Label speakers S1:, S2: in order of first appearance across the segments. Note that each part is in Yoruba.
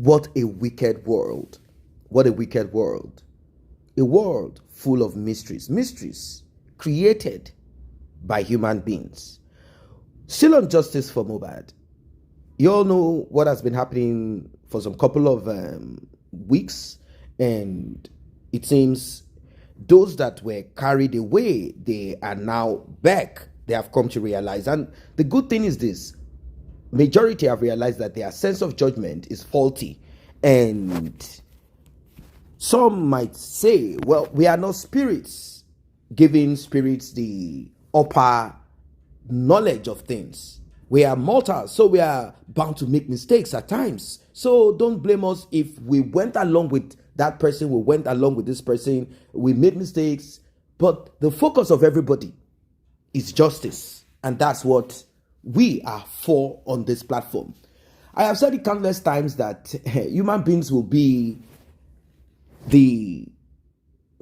S1: What a wicked world. What a wicked world. A world full of mysteries. Mysteries created by human beings. Still on justice for Mohbad. You all know what has been happening for some couple of weeks, and it seems those that were carried away, they are now back. They have come to realize. And the good thing is this: majority have realized that their sense of judgment is faulty. And some might say, well, we are not spirits, giving spirits the upper knowledge of things. We are mortals, so we are bound to make mistakes at times. So don't blame us if we went along with that person, we went along with this person, we made mistakes. But the focus of everybody is justice. And that's what we are for on this platform. I have said it countless times that human beings will be the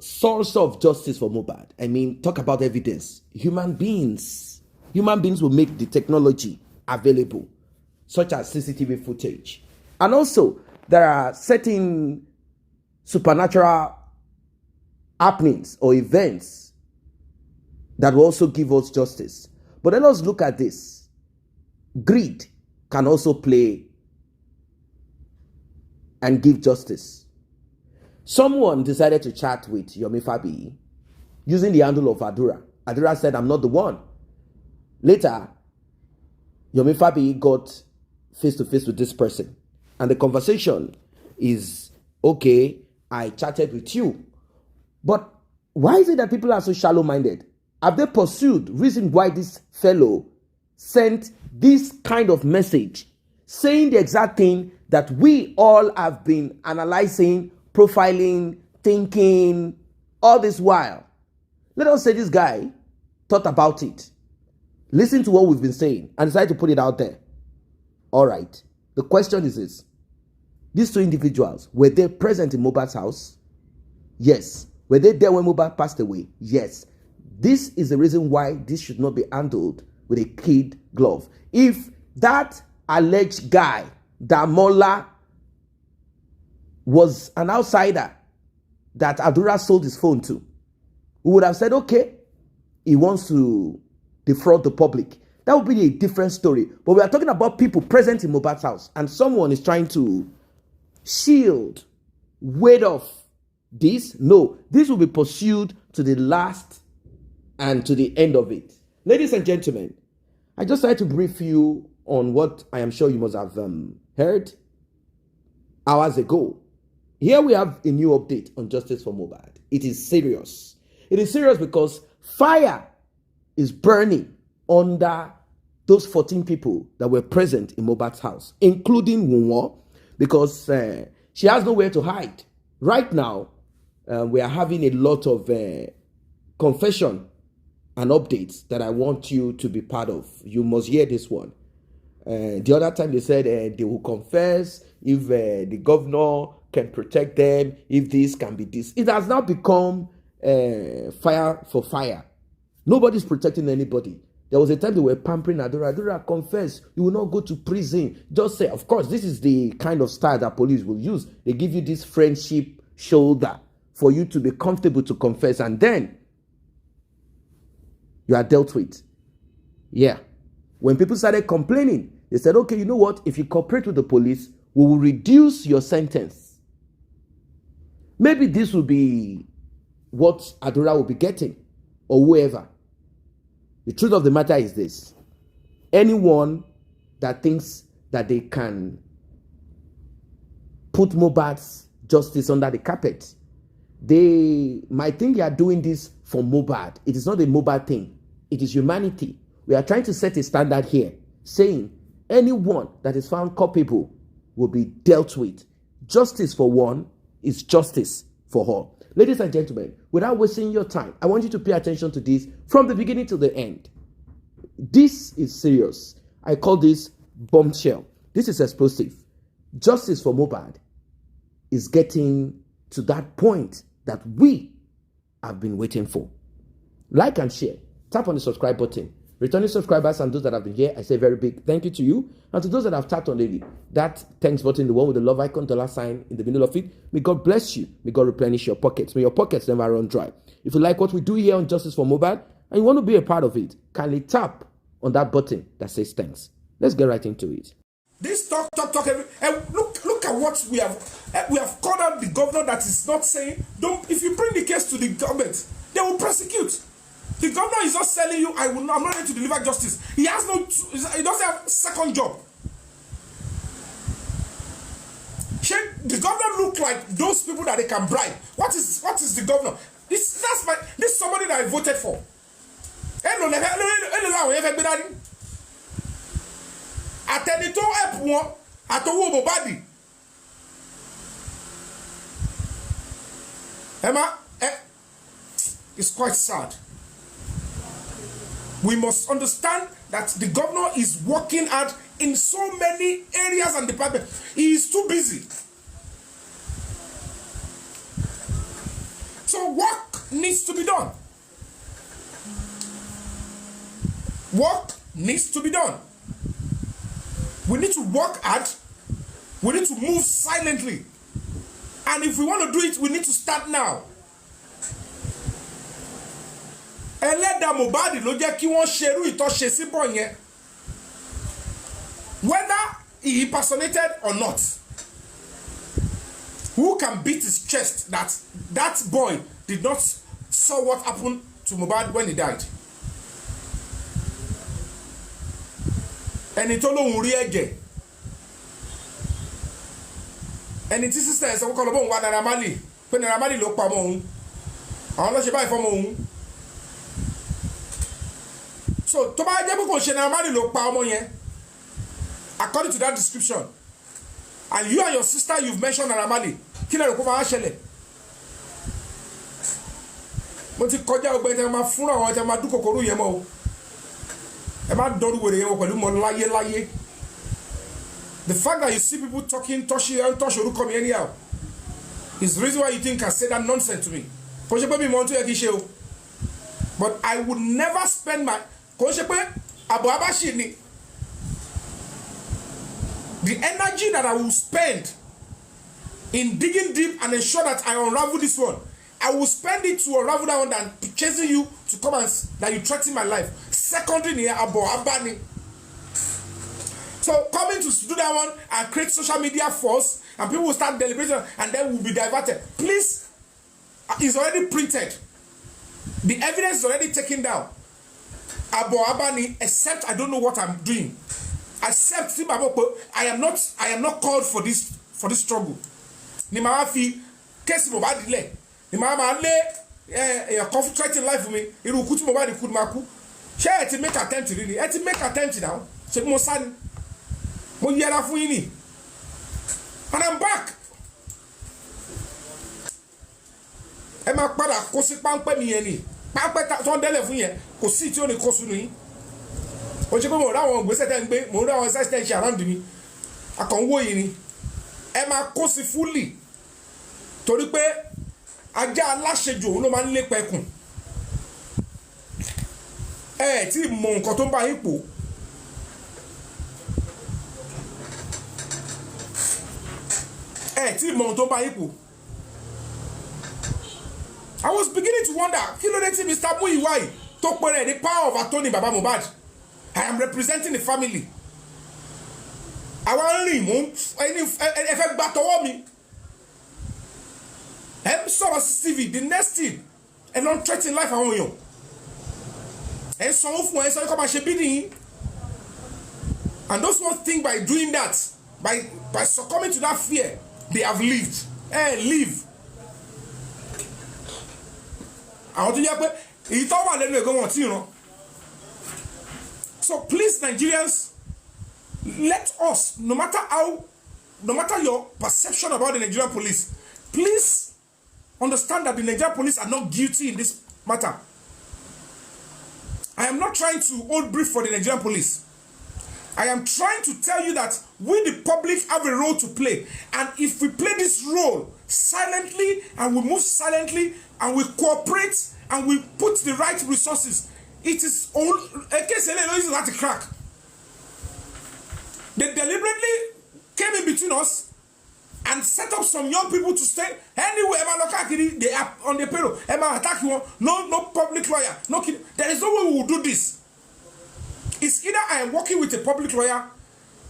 S1: source of justice for Mohbad. I mean, talk about evidence. Human beings will make the technology available, such as CCTV footage. And also, there are certain supernatural happenings or events that will also give us justice. But let us look at this. Greed can also play and give justice. Someone decided to chat with Yomi Fabi using the handle of Adura. Adura said, "I'm not the one." Later, Yomi Fabi got face-to-face with this person. And the conversation is, okay, I chatted with you. But why is it that people are so shallow-minded? Have they pursued reason why this fellow sent this kind of message, saying the exact thing that we all have been analyzing, profiling, thinking, all this while? Let us say this guy thought about it, listen to what we've been saying, and decided to put it out there. All right. The question is this: these two individuals, were they present in Mohbad's house? Yes. Were they there when Mohbad passed away? Yes. This is the reason why this should not be handled with a kid glove. If that alleged guy, Damola, was an outsider that Adura sold his phone to, we would have said, okay, he wants to defraud the public. That would be a different story. But we are talking about people present in Mohbad's house, and someone is trying to shield, weight off this. No, this will be pursued to the last and to the end of it. Ladies and gentlemen, I just tried to brief you on what I am sure you must have heard hours ago. Here we have a new update on justice for Mohbad. It is serious. It is serious because fire is burning under those 14 people that were present in Mohbad's house, including Wunmi, because she has nowhere to hide. Right now, we are having a lot of confession and updates that I want you to be part of. You must hear this one. The other time they said they will confess if the governor can protect them, if this can be this. It has now become fire for fire. Nobody's protecting anybody. There was a time they were pampering Adura. Adura, confess. You will not go to prison. Just say, of course, this is the kind of style that police will use. They give you this friendship shoulder for you to be comfortable to confess. And then you are dealt with. Yeah. When people started complaining, they said, okay, you know what? If you cooperate with the police, we will reduce your sentence. Maybe this will be what Adura will be getting, or whoever. The truth of the matter is this: anyone that thinks that they can put Mohbad's justice under the carpet, they might think they are doing this for Mohbad. It is not a Mohbad thing. It is humanity. We are trying to set a standard here, saying anyone that is found culpable will be dealt with. Justice for one is justice for all. Ladies and gentlemen, without wasting your time, I want you to pay attention to this from the beginning to the end. This is serious. I call this bombshell. This is explosive. Justice for Mohbad is getting to that point that we have been waiting for. Like and share. Tap on the subscribe button. Returning subscribers and those that have been here, I say very big thank you to you. And to those that have tapped on that thanks button, the one with the love icon, $sign in the middle of it, may God bless you. May God replenish your pockets. May your pockets never run dry. If you like what we do here on Justice for Mohbad and you want to be a part of it, kindly tap on that button that says thanks. Let's get right into it.
S2: This talk. Look at what we have. We have called out the governor that is not saying, don't. If you bring the case to the government, they will prosecute. The governor is not telling you, I'm not ready to deliver justice. He has no. He doesn't have a second job. The governor look like those people that they can bribe. What is the governor? This is somebody that I voted for. Àtẹni tó help wọn àtọwọ́ Mohbad. Emma, it's quite sad. We must understand that the governor is working hard in so many areas and departments. He is too busy. So work needs to be done. Work needs to be done. We need to work hard. We need to move silently. And if we want to do it, we need to start now. Ẹlẹ́dàá Mohbad ló jẹ́ kí wọ́n ṣerú ìtọ́ṣe sí boy yẹn. Whether he impersonated or not, who can beat his chest that that boy did not saw what happened to Mohbad when he died? Ẹni tó lóhùn rí ẹ̀jẹ̀, ẹni tí sísè ẹ̀sẹ̀ kọ́kọ́ lọ́bọ̀ òun wá Naira Marley pé Naira Marley ló pa ọmọ òun, àwọn ló ṣe báyìí fọmọ òun. So tó bá jẹ́ pé kò ṣe Naira Marley ló pa ọmọ yẹn, according to that description, and you and your sister you've mentioned Naira Marley, kí lè rò kó máa ṣẹlẹ̀? Mo ti kọjá ọgbẹ́ tẹ́ máa fúnra àwọn tẹ́ máa dúkòkòrò yẹn mọ́ o. The fact that you see people talking, touch come anyhow is the reason why you think I say that nonsense to me. But I would never spend the energy that I will spend in digging deep and ensure that I unravel this one. I will spend it to unravel that one than chasing you to come and that you threaten my life. Secondly, near Abani. So coming to do that one and create social media force and people will start deliberating and then will be diverted. Please, it's already printed. The evidence is already taken down. Abani, except I don't know what I'm doing. Except I am not called for this struggle. Ni maafi case Mohbad delay. Ni mama le concentrating life for me. Iru kuti Mohbad could maku. Share to make attempt really. To make attempt now. So mo san mo yera fún yín ni. And I'm back. E ma padà kó sí pánpẹ́ mi yẹn ni. Pánpẹ́ tó ń délẹ̀ fún yẹn kò sí tí ó ní kó sunu yín. O ṣe pé mo ra àwọn gbèsè tẹ́ ń gbé, mo ra àwọn exercise around mi. Akànwó yìí ni. Ẹ máa kó sí fully. Torí pé ajá aláṣejù ló máa ń lépa ẹkùn. Tí mọ nǹkan tó ń bá yín pò. Tí mọ nǹkan tó ń bá yín pò. I was beginning to wonder, kí ló dé tí Mr. Muyiwa tó pèrè the power of attorney Baba Mohbad. I am representing the family. I want to mú ẹ fẹ́ gbà tọwọ́ mi. Sọ̀rọ̀ CCTV, the next thing, ẹ lọ threaten life àwọn èèyàn. And those one think by doing that, by succumbing to that fear, they have lived. Live. So please, Nigerians, let us, no matter your perception about the Nigerian police, please understand that the Nigerian police are not guilty in this matter. I am not trying to hold brief for the Nigerian police. I am trying to tell you that we, the public, have a role to play. And if we play this role silently, and we move silently, and we cooperate, and we put the right resources It is all a case is not a crack. They deliberately came in between us and set up some young people to stay anywhere. They are on the payroll. Attack you. No public lawyer. No kid. There is no way we will do this. It's either I am working with a public lawyer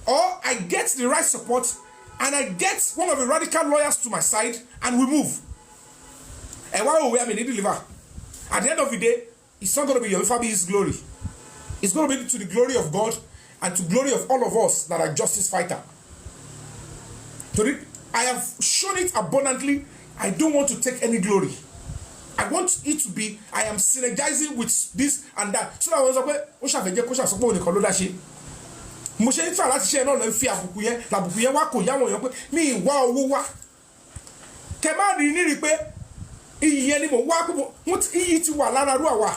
S2: or I get the right support and I get one of the radical lawyers to my side and we move. And why will we deliver? At the end of the day, it's not going to be Yorufabi's glory. It's going to be to the glory of God and to the glory of all of us that are justice fighters. I have shown it abundantly. I don't want to take any glory. I want it to be, I am synergizing with this and that. So I was like, Osha Veje, Kosha Sopo, Nikolo Dashi. Moshe Nitra láti ṣe náà lọ fi àbùkù yẹn wá kò yáwọn èèyàn pé mi ìwà owó wá. Kẹ má rí ní rí pé iyì yẹn ni mo wá pé iyì ti wà lára rú àwa.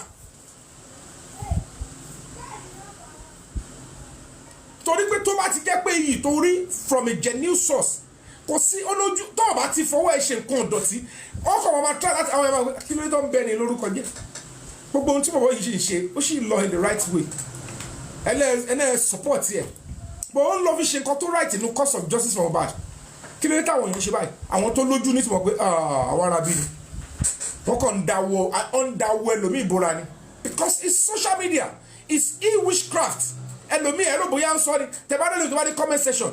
S2: Torí pé tó bá ti jẹ́ pé iyì tó rí from a genuine source. Kò sí olójú tó bá ti fọwọ́ ẹ̀ ṣe nǹkan ọ̀dọ̀tí ọkọ̀ bàbá try láti àwọn ẹ̀ma kí ló tó ń bẹ ní lórúkọ jẹ́ gbogbo ohun tí bàbá yìí ṣe ó sì lọ in the right way ẹnẹ́ support yẹ but ó ń lọ fi ṣe nǹkan tó right inú cause of justice for Mohbad kí ló dé táwọn èèyàn ṣe báyìí àwọn tó lójú ní ti mọ̀ pé àwọn arábí ni wọ́n kàn ń dáwọ́ ẹlòmíì ìbora ni because it's social media it's e-witchcraft ẹlòmíì ẹ̀rọ bóyá ń sọ ni tẹ̀ bá dé lórí comment section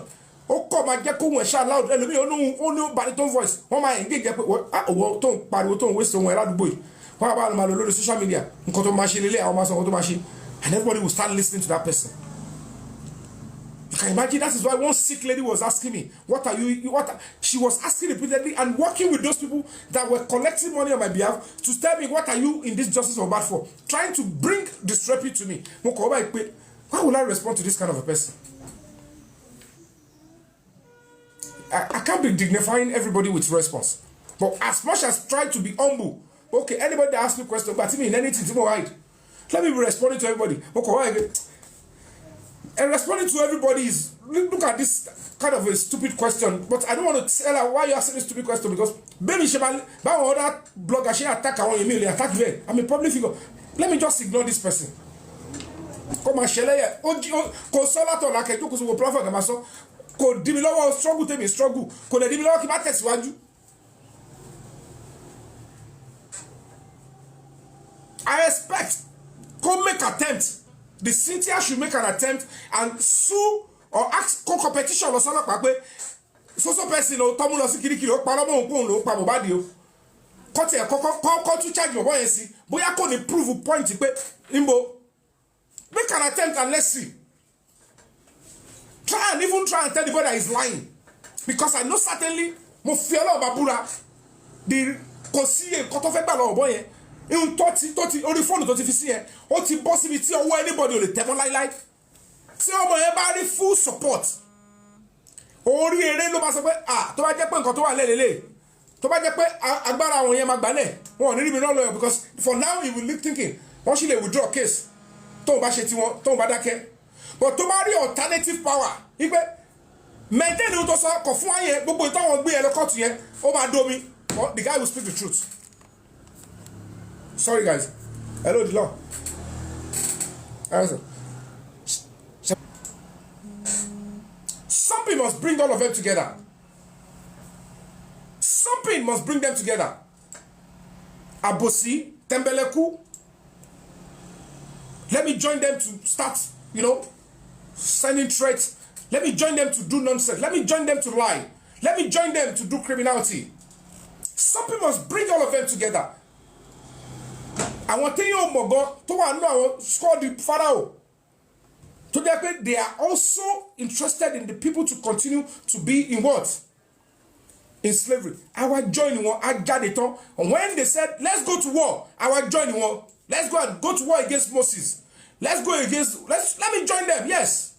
S2: ó kọ́ máa jẹ́ kó wọ́n ṣá loud ẹlòmíì ó ní baritone voice wọ́n máa engage pé owó tó ń pariwo tó ń waste ohun ẹ̀ ládùúgbò yìí wọ́n bá máa lọ lórí social media nǹkan tó máa ṣe lélẹ̀ àwọn máa sọ nǹkan tó máa ṣe and everybody will start listening to that person. You can imagine that is why one sick lady was asking me she was asking repeatedly and working with those people that were collecting money on my behalf to tell me what are you in this justice for bad for, trying to bring disrepute to me. Why would I respond to this kind of a person? I can't be dignifying everybody with response. But as much as try to be humble, okay, anybody that asks me questions, but in anything, let me be responding to everybody. Okay, and responding to everybody is, look at this kind of a stupid question, but I don't want to tell her why you're asking this stupid question because baby Shebali, by other blogger, she attack her own email, attack me. I'm a public figure. Let me just ignore this person. Come on, Shele, consola to like a joke with platform, Maso. Kò dí mi lọ́wọ́ struggle tèmi struggle kò lè dí mi lọ́wọ́ kí n bá tẹ̀síwájú. I expect go make attempt the Cynthia should make an attempt and sue or ask competition lọ sọ́lọ́pàá pé so person o tọ́mú lọ sí kirikiri ó parọ́ mọ́ òun ló pa Mohbad o kọ́tì ẹ̀ kọ́kọ́ tún charge bọ̀bọ̀ yẹn sí bóyá kò ní prove point pé níbo make an attempt and let's see. Try and tell the boy that he's lying. Because I know certainly, mo fi Ọlọ́run bá búra, the kò sí nǹkan tó fẹ́ gbà lọ́wọ́ bọ́ yẹn. Ihun tó ti orí fóònù tó ti fi sí yẹn, ó ti bọ́ síbi tí ọwọ́ anybody ò lè tẹ̀ mọ́ láíláí. Tí ọmọ yẹn bá rí full support, orí eré ló bá sọ pé tó bá jẹ́ pé nǹkan tó wà lélele, tó bá jẹ́ pé agbára àwọn yẹn máa gbálẹ̀, wọn ò ní rí mi lọ́lọ́ yẹn because for now he will be thinking, wọ́n sì lè withdraw case, tóun bá ṣe tiwọn, tóun bá dákẹ́. But to marry alternative power, if maintain the to so ko fún aye gbogbo ìtàn wọn gbé ẹ lọ court yẹn ó máa domi the guy will speak the truth. Sorry guys. Hello the law. Something must bring all of them together. Something must bring them together. Abosi, Tembeleku. Let me join them to start, sending threats. Let me join them to do nonsense. Let me join them to lie. Let me join them to do criminality. Something must bring all of them together. I want to tell you, Mogo, to know score the Pharaoh. To that they are also interested in the people to continue to be in what? In slavery. I was joining one. I got it on. And when they said, let's go to war, I was joining one. Let's go to war against Moses. Let me join them. Yes.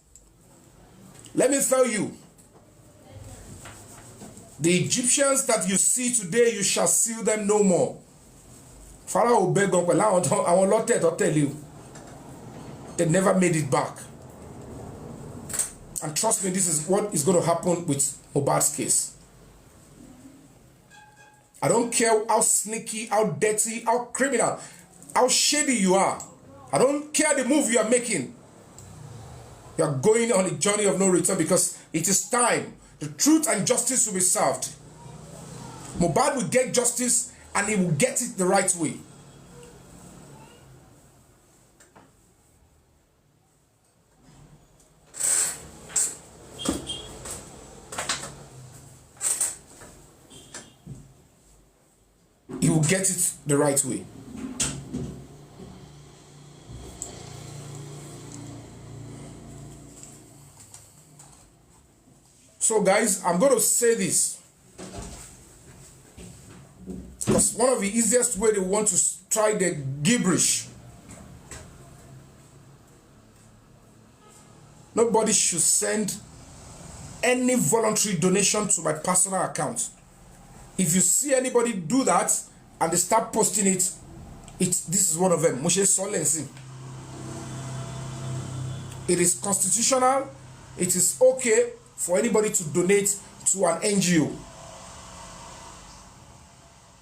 S2: Let me tell you. The Egyptians that you see today, you shall see them no more. Pharaoh beg on I will not tell you. They never made it back. And trust me, this is what is going to happen with Mohbad's case. I don't care how sneaky, how dirty, how criminal, how shady you are. I don't care the move you are making. You are going on a journey of no return because it is time. The truth and justice will be served. Mohbad will get justice and he will get it the right way. He will get it the right way. So guys, I'm going to say this because one of the easiest way they want to try the gibberish. Nobody should send any voluntary donation to my personal account. If you see anybody do that and they start posting it, this is one of them. Moshe Solensi. It is constitutional. It is okay for anybody to donate to an NGO.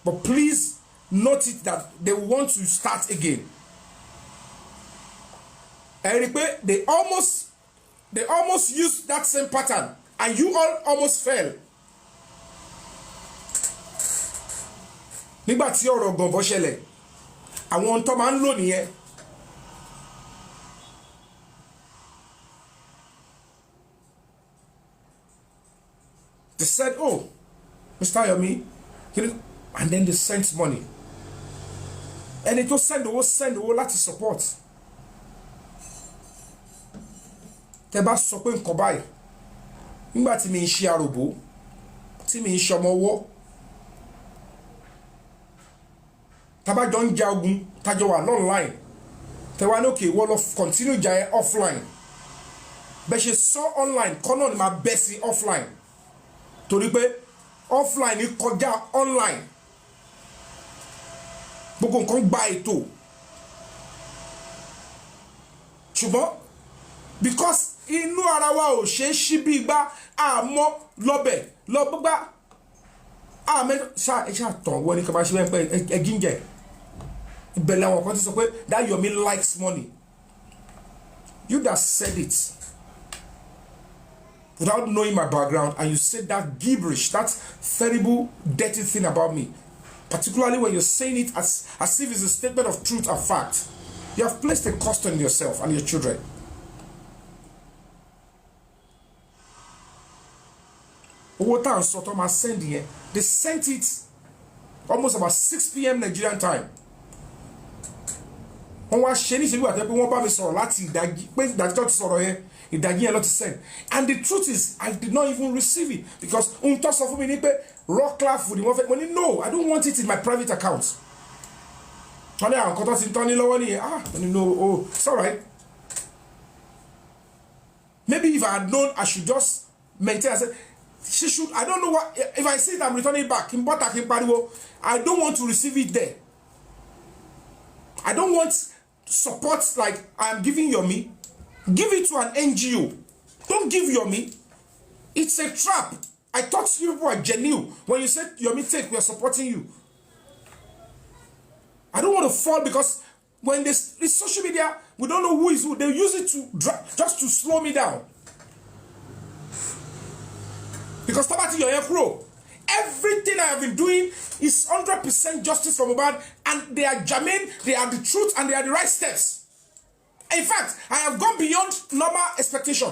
S2: But please note it that they want to start again. They almost used that same pattern and you all almost fell. Nígbà tí ọ̀rọ̀ gànbọ̀ ṣẹlẹ̀, àwọn tó máa ń lò nìyẹn. They said, oh, Mr. Yomi, and then they sent money. And it was send owó láti support. Tẹ́ bá sọ pé nǹkan báyìí, nígbà tí mi ń ṣe àròbó, tí mi ń ṣọmọ ọwọ́, tábàjọ ń ja ogun, tájọ wà online, tẹ́ wá ní òkè wọ́n lọ continue jà ẹ́ offline. Bẹ́ ṣe sọ online, kọ́nà ni máa bẹ́ sí offline. Torí pé offline ni kọjá online. Gbogbo nǹkan gba ètò. Ṣùgbọ́n because inú ara wa ò ṣe é ṣí bí igbá àmọ́ lọ́bẹ̀ lọ́gbà àmẹ́ ṣàtàn wọ́n ní kí a máa ṣe bẹ́ẹ̀ pé ẹgíńjẹ. Ìbẹ̀lẹ̀ àwọn kan ti sọ pé that Yomi likes money. You that said it without knowing my background, and you said that gibberish, that terrible, dirty thing about me, particularly when you're saying it as if it's a statement of truth and fact, you have placed a cost on yourself and your children. They sent it almost about 6 p.m. Nigerian time. And the truth is, I did not even receive it because no, I don't want it in my private account. No, it's all right. Maybe if I had known, I should just maintain. I said, she should. I don't know what. If I see it, I'm returning back. I don't want to receive it there. I don't want support like I'm giving Yomi. Give it to an NGO. Don't give Yomi. It's a trap. I thought you people were genuine. When you said Yomi take, we are supporting you. I don't want to fall because when this social media, we don't know who is who. They use it to just to slow me down. Because Tabati Yoye, everything I have been doing is 100% justice for Mohbad, and they are germane, they are the truth, and they are the right steps. In fact, I have gone beyond normal expectation.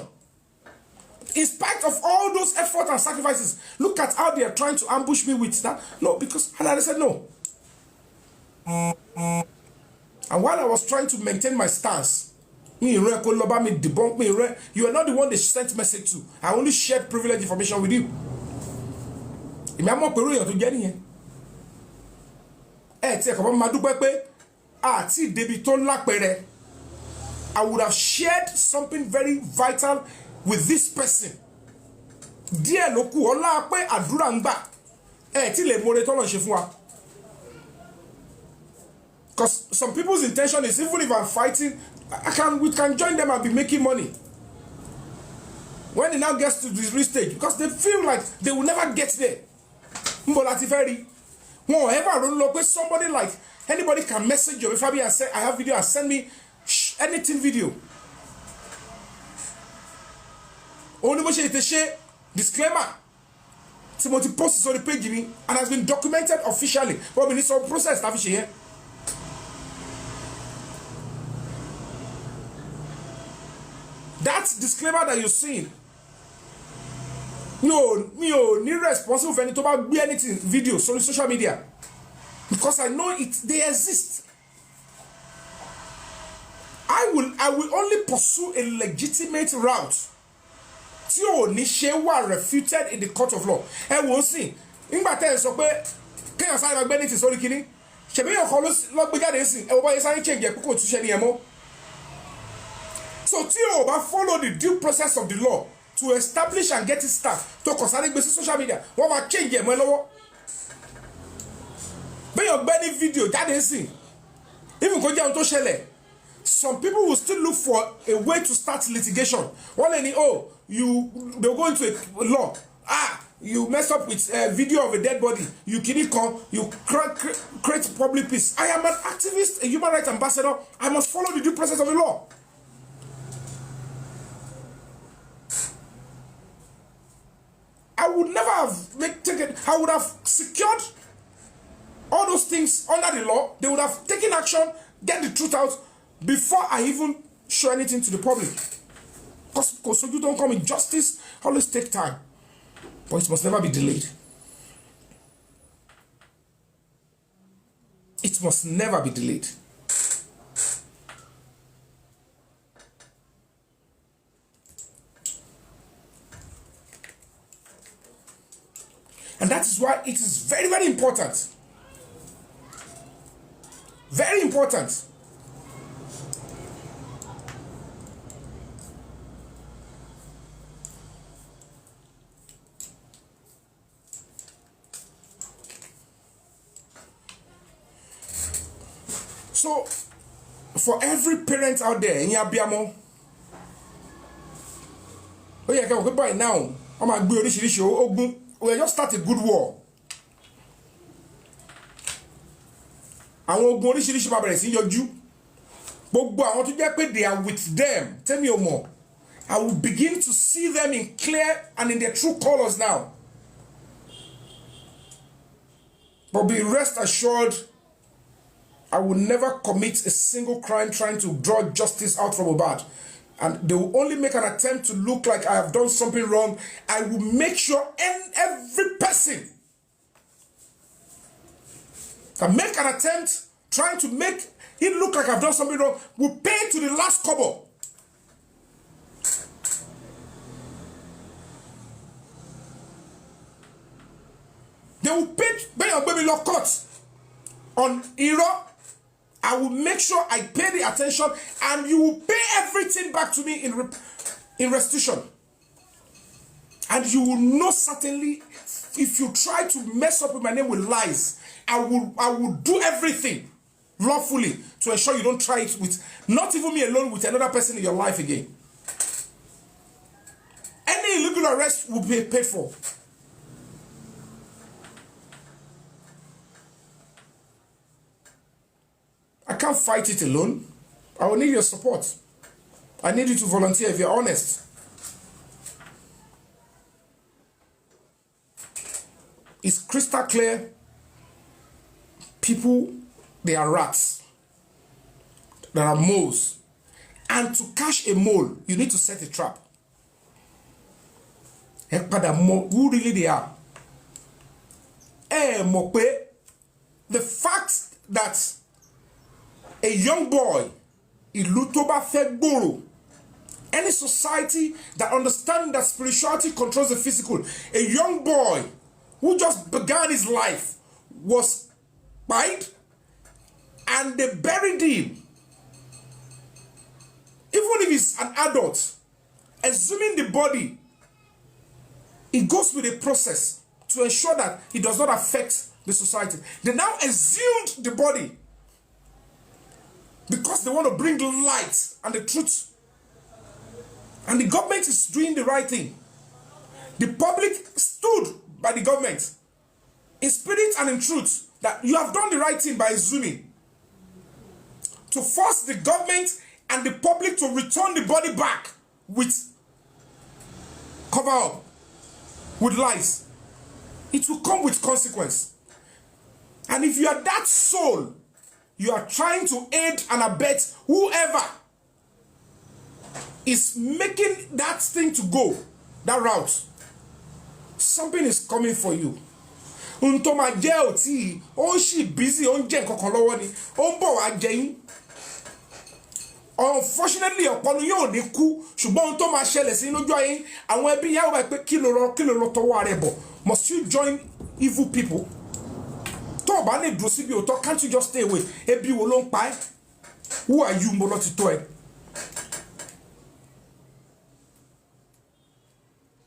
S2: In spite of all those efforts and sacrifices, look at how they are trying to ambush me with that. No, because and I said no. And while I was trying to maintain my stance, you are not the one they sent message to. I only shared privileged information with you. I would have shared something very vital with this person. Dear Loku, ola pe Adura ngba. Ti le more tolo se fun wa. Because some people's intention is even if I'm fighting, we can join them and be making money. When it now gets to this stage, because they feel like they will never get there. Somebody like anybody can message you if I say I have video and send me anything video. Only motion is share disclaimer. Somebody posts on the page and has been documented officially. But we need some process to here. That disclaimer that you're seeing. No, need responsible for any to be anything videos on social media. Because I know they exist. I will only pursue a legitimate route. Tí ò ní ṣe wà refuted in the court of law. Ẹ wò ó sì, nígbà tẹ́ ẹ sọ pé kéèyàn sáré máa gbé ní ti sórí kínní. Ṣèbí èèyàn kan ló gbé jáde sí, ẹ wò báyìí sáré change ẹ̀ kókò túnṣe ní ẹ mọ́. So tí o bá follow the due process of the law to establish and get it started to kàn sáré gbé sí social media, wọ́n máa change ẹ̀ mọ́ ẹ lọ́wọ́. Béèyàn gbé ní fídíò jáde sí, even kó jẹ́ ohun tó ṣẹlẹ̀. Some people will still look for a way to start litigation. One lady, they'll go into a law. You mess up with a video of a dead body. You create public peace. I am an activist, a human rights ambassador. I must follow the due process of the law. I would never have taken. I would have secured all those things under the law. They would have taken action, get the truth out before I even show anything to the public. Because so you don't come in justice, always take time. But it must never be delayed. It must never be delayed. And that is why it is very, very important. Very important. So, for every parent out there, in Yabiamo, oh yeah, goodbye now. I'm a good issue. We just start a good war. Àwọn ogun oríṣiríṣi máa bẹ̀rẹ̀ sí yọjú. Gbogbo àwọn tó jẹ́ pé they are with them. Tell me more. I will begin to see them in clear and in their true colors now. But be rest assured, I will never commit a single crime trying to draw justice out from Mohbad. And they will only make an attempt to look like I have done something wrong. I will make sure every person that make an attempt trying to make it look like I've done something wrong will pay to the last kobo. They will pay your baby law court on Iro. I will make sure I pay the attention and you will pay everything back to me in restitution. And you will know certainly if you try to mess up with my name with lies, I will do everything lawfully to ensure you don't try it with, not even me alone, with another person in your life again. Any illegal arrest will be paid for. I can't fight it alone. I will need your support. I need you to volunteer if you're honest. It's crystal clear. People, they are rats. There are moles. And to catch a mole, you need to set a trap. Who really they are? The fact that a young boy, Ilutoba Fegboro, any society that understands that spirituality controls the physical, a young boy who just began his life was spied and they buried him. Even if he's an adult, assuming the body, it goes with a process to ensure that it does not affect the society. They now exhumed the body because they want to bring light and the truth. And the government is doing the right thing. The public stood by the government in spirit and in truth that you have done the right thing by assuming to force the government and the public to return the body back with cover up, with lies, it will come with consequence. And if you are that soul, you are trying to aid and abet whoever is making that thing to go that route, something is coming for you. Untoma jẹ́ òtí ó sì busy ó ń jẹ nǹkan kan lọ́wọ́ ni ó ń bọ̀ wá jẹ yín. Unfortunately ọ̀pọ̀nu yóò ní kú ṣùgbọ́n ohun tó máa ṣẹlẹ̀ sí lójú ayé àwọn ẹbí yà wá pé kí ló lọ tọwọ́ rẹ̀ bọ̀. Must you join evil people? Tó o bá lè dúró síbi òótọ́, can't you just stay away? Ebi wo ló ń pa ẹ́? Who are you mo lọ ti tó ẹ?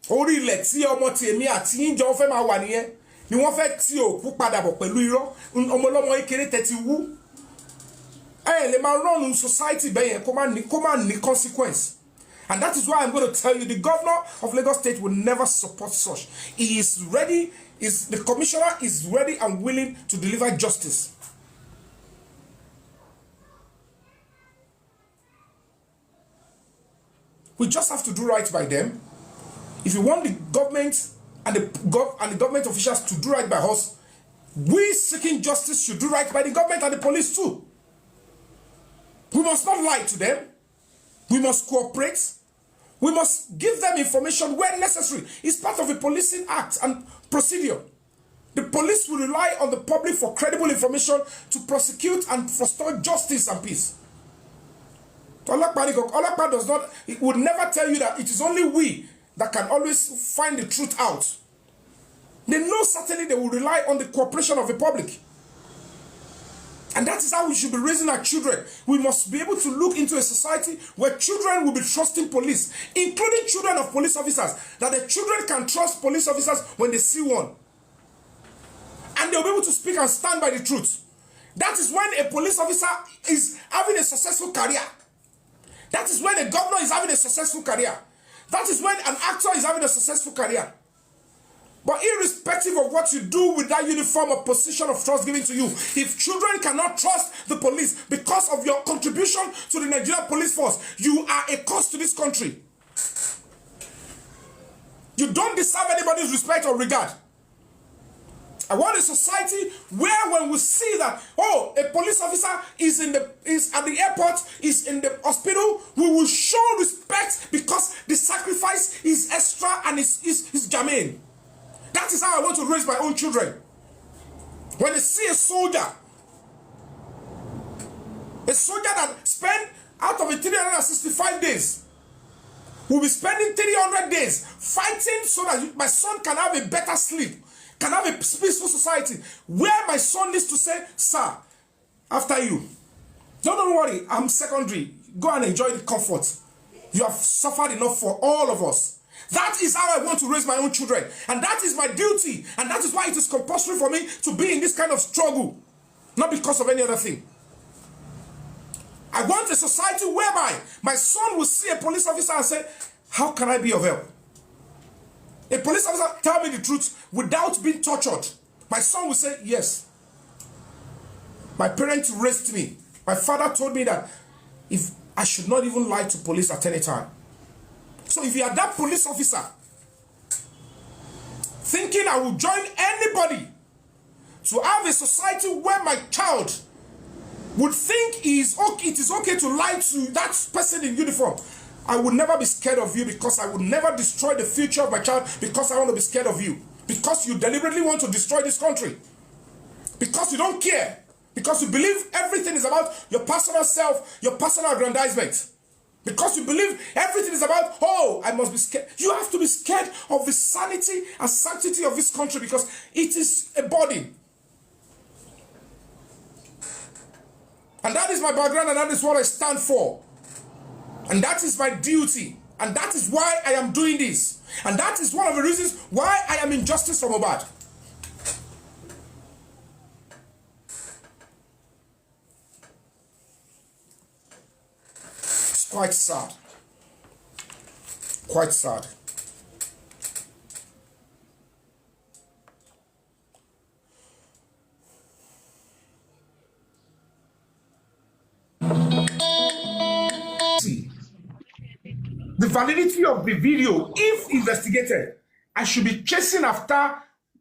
S2: Orí ilẹ̀ tí ọmọ tèmi àti yín jọ fẹ́ máa wà nìyẹn ni wọ́n fẹ́ tí òkú padà bọ̀ pẹ̀lú irọ́ ọmọ ọlọ́mọ kékeré tẹ́ ti wú. Ẹ lè máa run society bẹ́ẹ̀ yẹn kó má ní consequence. And that is why I'm going to tell you the governor of Lagos State will never support such. He is ready, the commissioner is ready and willing to deliver justice. We just have to do right by them. If you want the government and the government officials to do right by us, we seeking justice should do right by the government and the police too. We must not lie to them. We must cooperate. We must give them information where necessary. It's part of the policing act and procedure. The police will rely on the public for credible information to prosecute and forestall justice and peace. Olakpa does not, it would never tell you that it is only we that can always find the truth out. They know certainly they will rely on the cooperation of the public. And that is how we should be raising our children. We must be able to look into a society where children will be trusting police, including children of police officers, that the children can trust police officers when they see one. And they'll be able to speak and stand by the truth. That is when a police officer is having a successful career. That is when a governor is having a successful career. That is when an actor is having a successful career. But irrespective of what you do with that uniform or position of trust given to you, if children cannot trust the police because of your contribution to the Nigerian police force, you are a cost to this country. You don't deserve anybody's respect or regard. I want a society where when we see that, oh, a police officer is at the airport, is in the hospital, we will show respect because the sacrifice is extra and is germane. That is how I want to raise my own children. When they see a soldier that spent out of the 365 days, will be spending 300 days fighting so that my son can have a better sleep, can have a peaceful society, where my son needs to say, sir, after you. Don't worry, I'm secondary. Go and enjoy the comfort. You have suffered enough for all of us. That is how I want to raise my own children. And that is my duty. And that is why it is compulsory for me to be in this kind of struggle. Not because of any other thing. I want a society whereby my son will see a police officer and say, how can I be of help? A police officer tell me the truth without being tortured. My son will say, yes. My parents raised me. My father told me that if I should not even lie to police at any time. So if you are that police officer thinking I will join anybody to have a society where my child would think it is okay to lie to that person in uniform, I would never be scared of you, because I would never destroy the future of my child because I want to be scared of you. Because you deliberately want to destroy this country. Because you don't care. Because you believe everything is about your personal self, your personal aggrandizement. Because you believe everything is about, oh, I must be scared. You have to be scared of the sanity and sanctity of this country, because it is a body. And that is my background, and that is what I stand for. And that is my duty. And that is why I am doing this. And that is one of the reasons why I am in justice for Mohbad. It's quite sad. Quite sad. the validity of the video, if investigated, I should be chasing after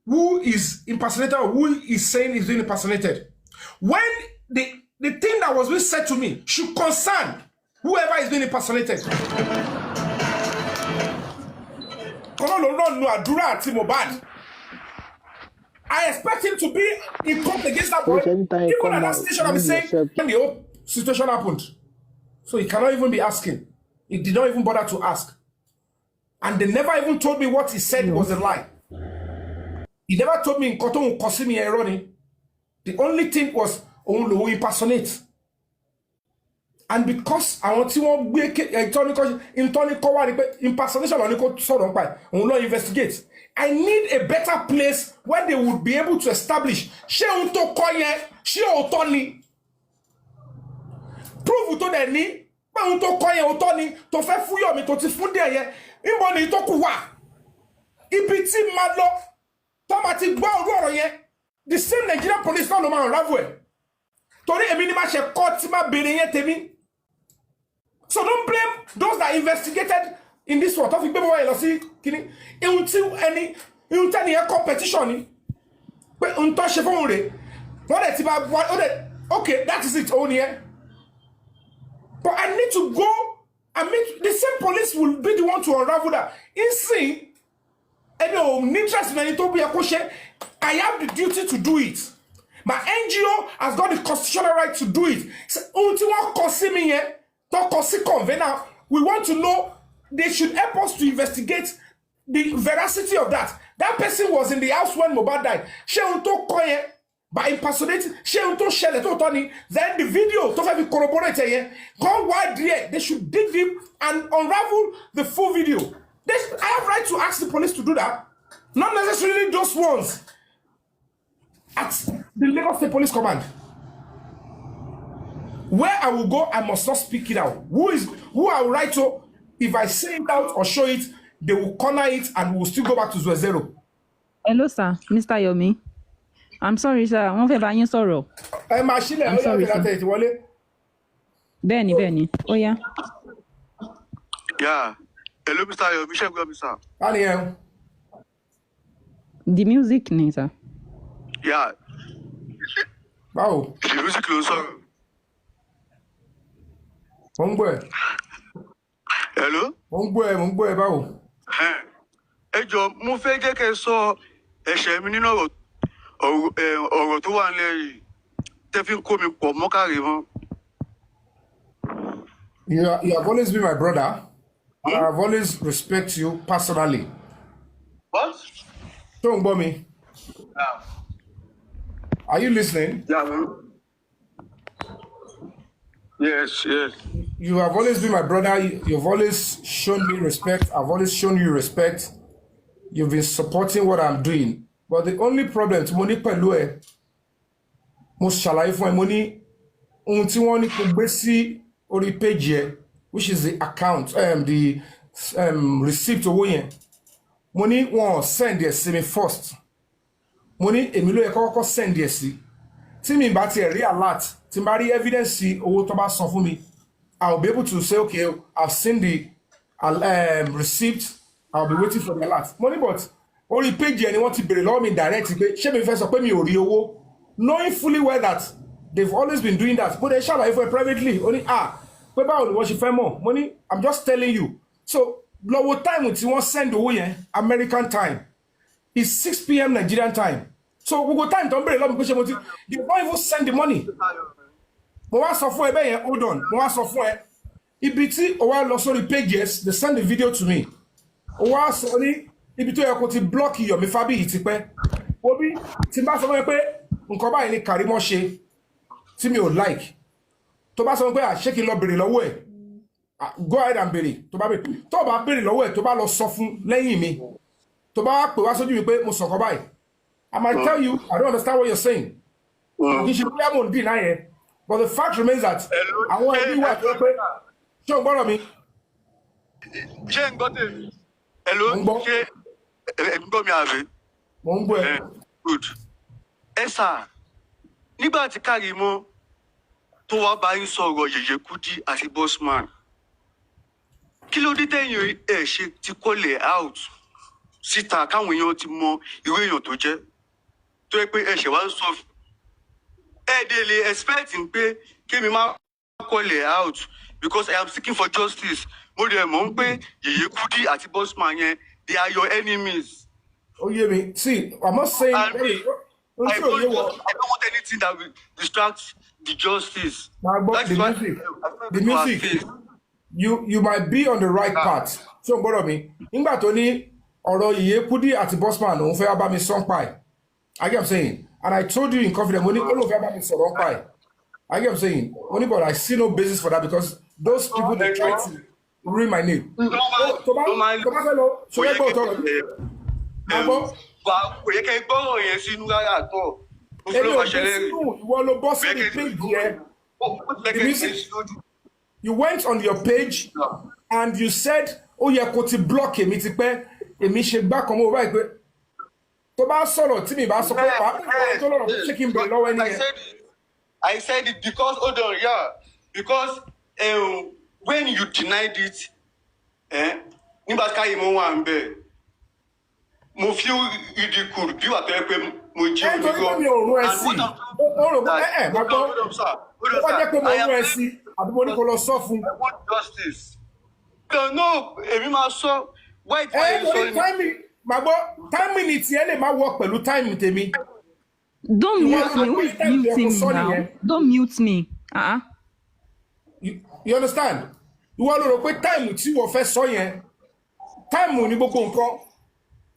S2: who is impersonated or who is saying is being impersonated. When the thing that was being said to me should concern whoever is being impersonated. Adura and Mohbad. I expect him to be in court against that boy. Even at that station, I'm saying when the whole situation happened. So he cannot even be asking. He did not even bother to ask. And they never even told me what he said was a lie. He never told me in Koton Kosimi Eroni. The only thing was only impersonate. And because I want to impersonation on investigate. I need a better place where they would be able to establish prove to the ni to fe fuyo mi to ti fun de yen nbo ni to ku wa ibi ti ma lo to ma ti gbo oro yen the same Nigerian police no ma unravel e tori emi ni ma se court ti ma bere yen temi. So don't blame those that investigated in this one. Tofi gbebo wa lo si kini any competition ni pe un to se fun re won de ti ba okay, that is it on here. But I need to go. I mean, the same police will be the one to unravel that. In see, I have the duty to do it. My NGO has got the constitutional right to do it. We want to know. They should help us to investigate the veracity of that. That person was in the house when Mohbad died. By impersonating, then the video to corroborate gone wide here. They should dig deep and unravel the full video. I have right to ask the police to do that. Not necessarily those ones at the Lagos State Police Command. Where I will go, I must not speak it out. Who I will write to, if I say it out or show it, they will corner it and we will still go back to zero.
S3: Hello, sir. Mr. Yomi. I'm sorry, sir. I'm sorry, sir. Benny. Oh, yeah.
S4: Yeah. Hello, Mr. Yomi. Sir.
S3: The music, sir.
S4: Yeah.
S2: Wow.
S4: The music, sir. Hello?
S2: Wow.
S4: Ejo, mo fẹ́ jẹ́ kẹ́ sọ ẹ̀ṣẹ̀ mi nínú ọ̀rọ̀ tó wà nílẹ̀ yìí tẹ́ fi ń kó mi pọ̀ mọ́kàrí mọ́.
S2: You have always been my brother. I have always respect you personally.
S4: What?
S2: Don't bore me.
S4: Yeah.
S2: Are you listening?
S4: Yeah. Yes.
S2: You have always been my brother. You've always shown me respect. I've always shown you respect. You've been supporting what I'm doing. But the only problem, money pelue, most shall I find money, unti kubesi ori page, which is the account, the receipt to win. Money won't send the semi first. Money Emilio Ekoko send the see. Timmy Bati real lot. Timbari evidence see owó tó bá san fún mi. I'll be able to say, okay, I've seen the receipt. I'll be waiting for the alert. Money, but only page anyone to be below me directly. She me first pay me ori, knowing fully well that they've always been doing that. But they shall if we privately only Where about what you find more money? I'm just telling you. So low time with you want send away American time. It's 6 p.m. Nigerian time. So we go time don't be long because they don't even send the money. Hold on. Ibiti or lost the pages, they send the video to me. Or sorry, Ibito Yakoti block you, me Fabi Itipe. Obi, Timba Somepe, Uncoba any Karimoshe, Timmy would like. Toba Somepe, shaking lobby away. Go ahead and bury. Toba bury away, Toba lost soften, laying me. Toba, Paso you pay Musokobai. I might tell you, I don't understand what you're saying. You should deny it. But the fact remains that I want to be what Show borrow me.
S4: Jen got it. Hello. Good. Esa. Nígbà tí Karimo tó wá bá yín sọ̀rọ̀ Yèyé Kudi àti Bossman. kí ló dé tẹ̀yìn ẹ̀ ṣe ti kọ́lẹ̀ out síta káwọn èèyàn ti mọ irú èèyàn tó jẹ́ tó yẹ pé ẹ ṣẹ̀ wá ń sọ ẹ dé lè expecting pé kémi má kọ́lẹ̀ out because I am seeking for justice mo dẹ̀ mọ̀ pé Yèyé Kudi àti Bossman yẹn they are your enemies.
S2: Oh yeah, me. See, I'm not saying.
S4: I don't want anything that will distract the justice.
S2: But the music, you might be on the right path. So, brother, me. Nígbà tó ní ọ̀rọ̀ Yèyé Kudi àti Bossman òun fẹ́ bá mi song pie. I get what I'm saying, and I told you in confidence, money all over me song pie. I get what I'm saying, only but I see no basis for that because those people they try to ruin my name.
S4: Kò yẹ kẹ́ gbọ́rọ̀ yẹn sínú rárá àtọ̀.
S2: You went on your page and you said, "Oh yeah, kò ti block èmi ti pẹ́, èmi ṣe gbá kan mo wá pé tó bá sọ̀rọ̀ tí mi bá sọ pé tó lọ́rọ̀ ṣé kí n bẹ̀rẹ̀ lọ́wọ́ ẹni yẹn."
S4: I said it because hold on, yeah, because when you denied it, nígbà tí káyé mo wà ń bẹ̀, mo feel ridicule bí wà tó yẹ pé mo jẹ́
S2: òmìnira mi ò rún ẹ sí máa gbọ́ ó wá jẹ́ pé mo rún ẹ sí àbí mo ní kó lọ sọ fún.
S4: I want justice. No, èmi máa sọ white fire sọ ni.
S2: Máa gbọ́ time minute yẹn lè má work pẹ̀lú time tèmi.
S3: Don't mute me. Who is muting me now? Don't mute me.
S2: You understand? Ìwọ ló rò pé time tí wọ́n fẹ́ sọ yẹn time ní gbogbo nǹkan.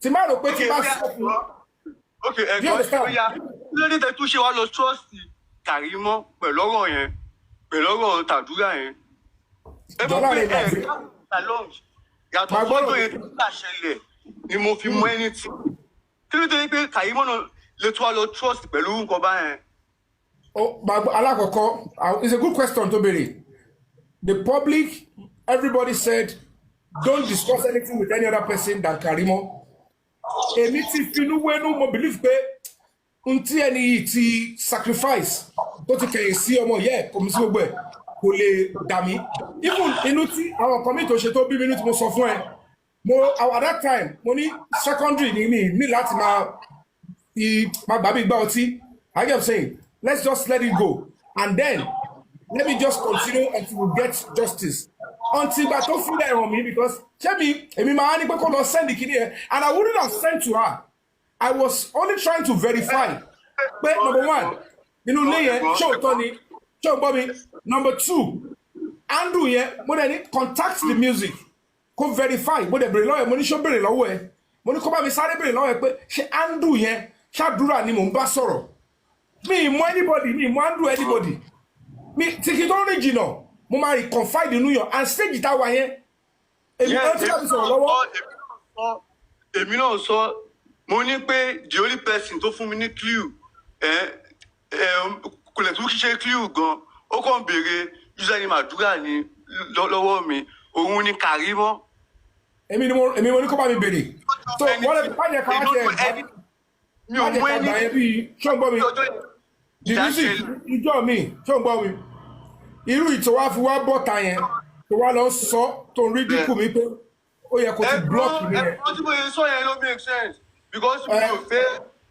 S2: Tí máa rò pé tí bá sọ fún.
S4: Okay, ẹ̀gbọ́n ya lórí tẹ tún ṣe wá lọ trust Kàrímọ́ pẹ̀lú ọ̀rọ̀ yẹn pẹ̀lú ọ̀rọ̀ tàdúrà yẹn. Ẹ mọ̀ pé yàtọ̀ fọ́tò yẹn tó gbà ṣẹlẹ̀ ni mo fi mọ ẹni tí. Kí ló dé pé Kàrímọ́ náà lè tún wá lọ trust pẹ̀lú nǹkan báyẹn?
S2: Alákọ̀ọ́kọ́, it's a good question to béèrè. The public, everybody said, don't discuss anything with any other person than Kàrímọ́. Èmi ti finú wénú mo believe pé n tí ẹni yìí ti sacrifice tó ti kẹ̀yìn sí ọmọ yẹ kò mí sí gbogbo ẹ̀ kò lè dà mí. Even inú tí àwọn kan mi tó ṣe tó bí mi inú tí mo sọ fún ẹ at that time mo ní secondary ni mi ní láti máa gbà mí gbá ọtí. I get what I'm saying, let's just let it go and then let me just continue until we get justice. Until ìgbà tó fún ẹ̀ hàn mí because èmi máa ní pé kó lọ send ìkíní ẹ̀ and I wouldn't have sent to her. I was only trying to verify pé number one inú ilé yẹn ṣé òótọ́ ni ṣé òótọ́ mi. Number two Andrew yẹn mo dẹ̀ ní contact the music kó verify mo dẹ̀ bèrè lọ́wọ́ ẹ̀ mo ní ṣó bèrè lọ́wọ́ ẹ̀ mo ní kó bá mi sáré bèrè lọ́wọ́ ẹ̀ pé ṣé Andrew yẹn ṣàdúrà ni mò ń bá sọ̀rọ̀ mi ì mọ anybody mi ì mọ Andrew anybody mi tìkì tó rìn jìnnà mo máa rí confide inú yàn and stage tá wà yẹn èmi náà ti láti sọ̀rọ̀ lọ́wọ́.
S4: Èmi náà sọ mo ní pé the only person tó fún mi ní clue kò lè tún ṣe clue gan ó kàn béèrè username Adura ní lọ́wọ́ mi òun ni Kàrímọ́.
S2: èmi mo ní kó bá mi béèrè so wọ́n lè bá yẹ ká wá ṣe
S4: mi ò mú ẹni
S2: bí ṣọ́ngbọ́n mi dìbísì ìjọ mi ṣọ́ngbọ́n mi irú ìtò wá fi wá bọ́ta yẹn tó wá lọ sọ tó ń rí dínkù mi pé ó yẹ kó ti block mi yẹn.
S4: ẹ̀rọ tí mo yẹ sọ yẹn ló make sense because mi ò fẹ́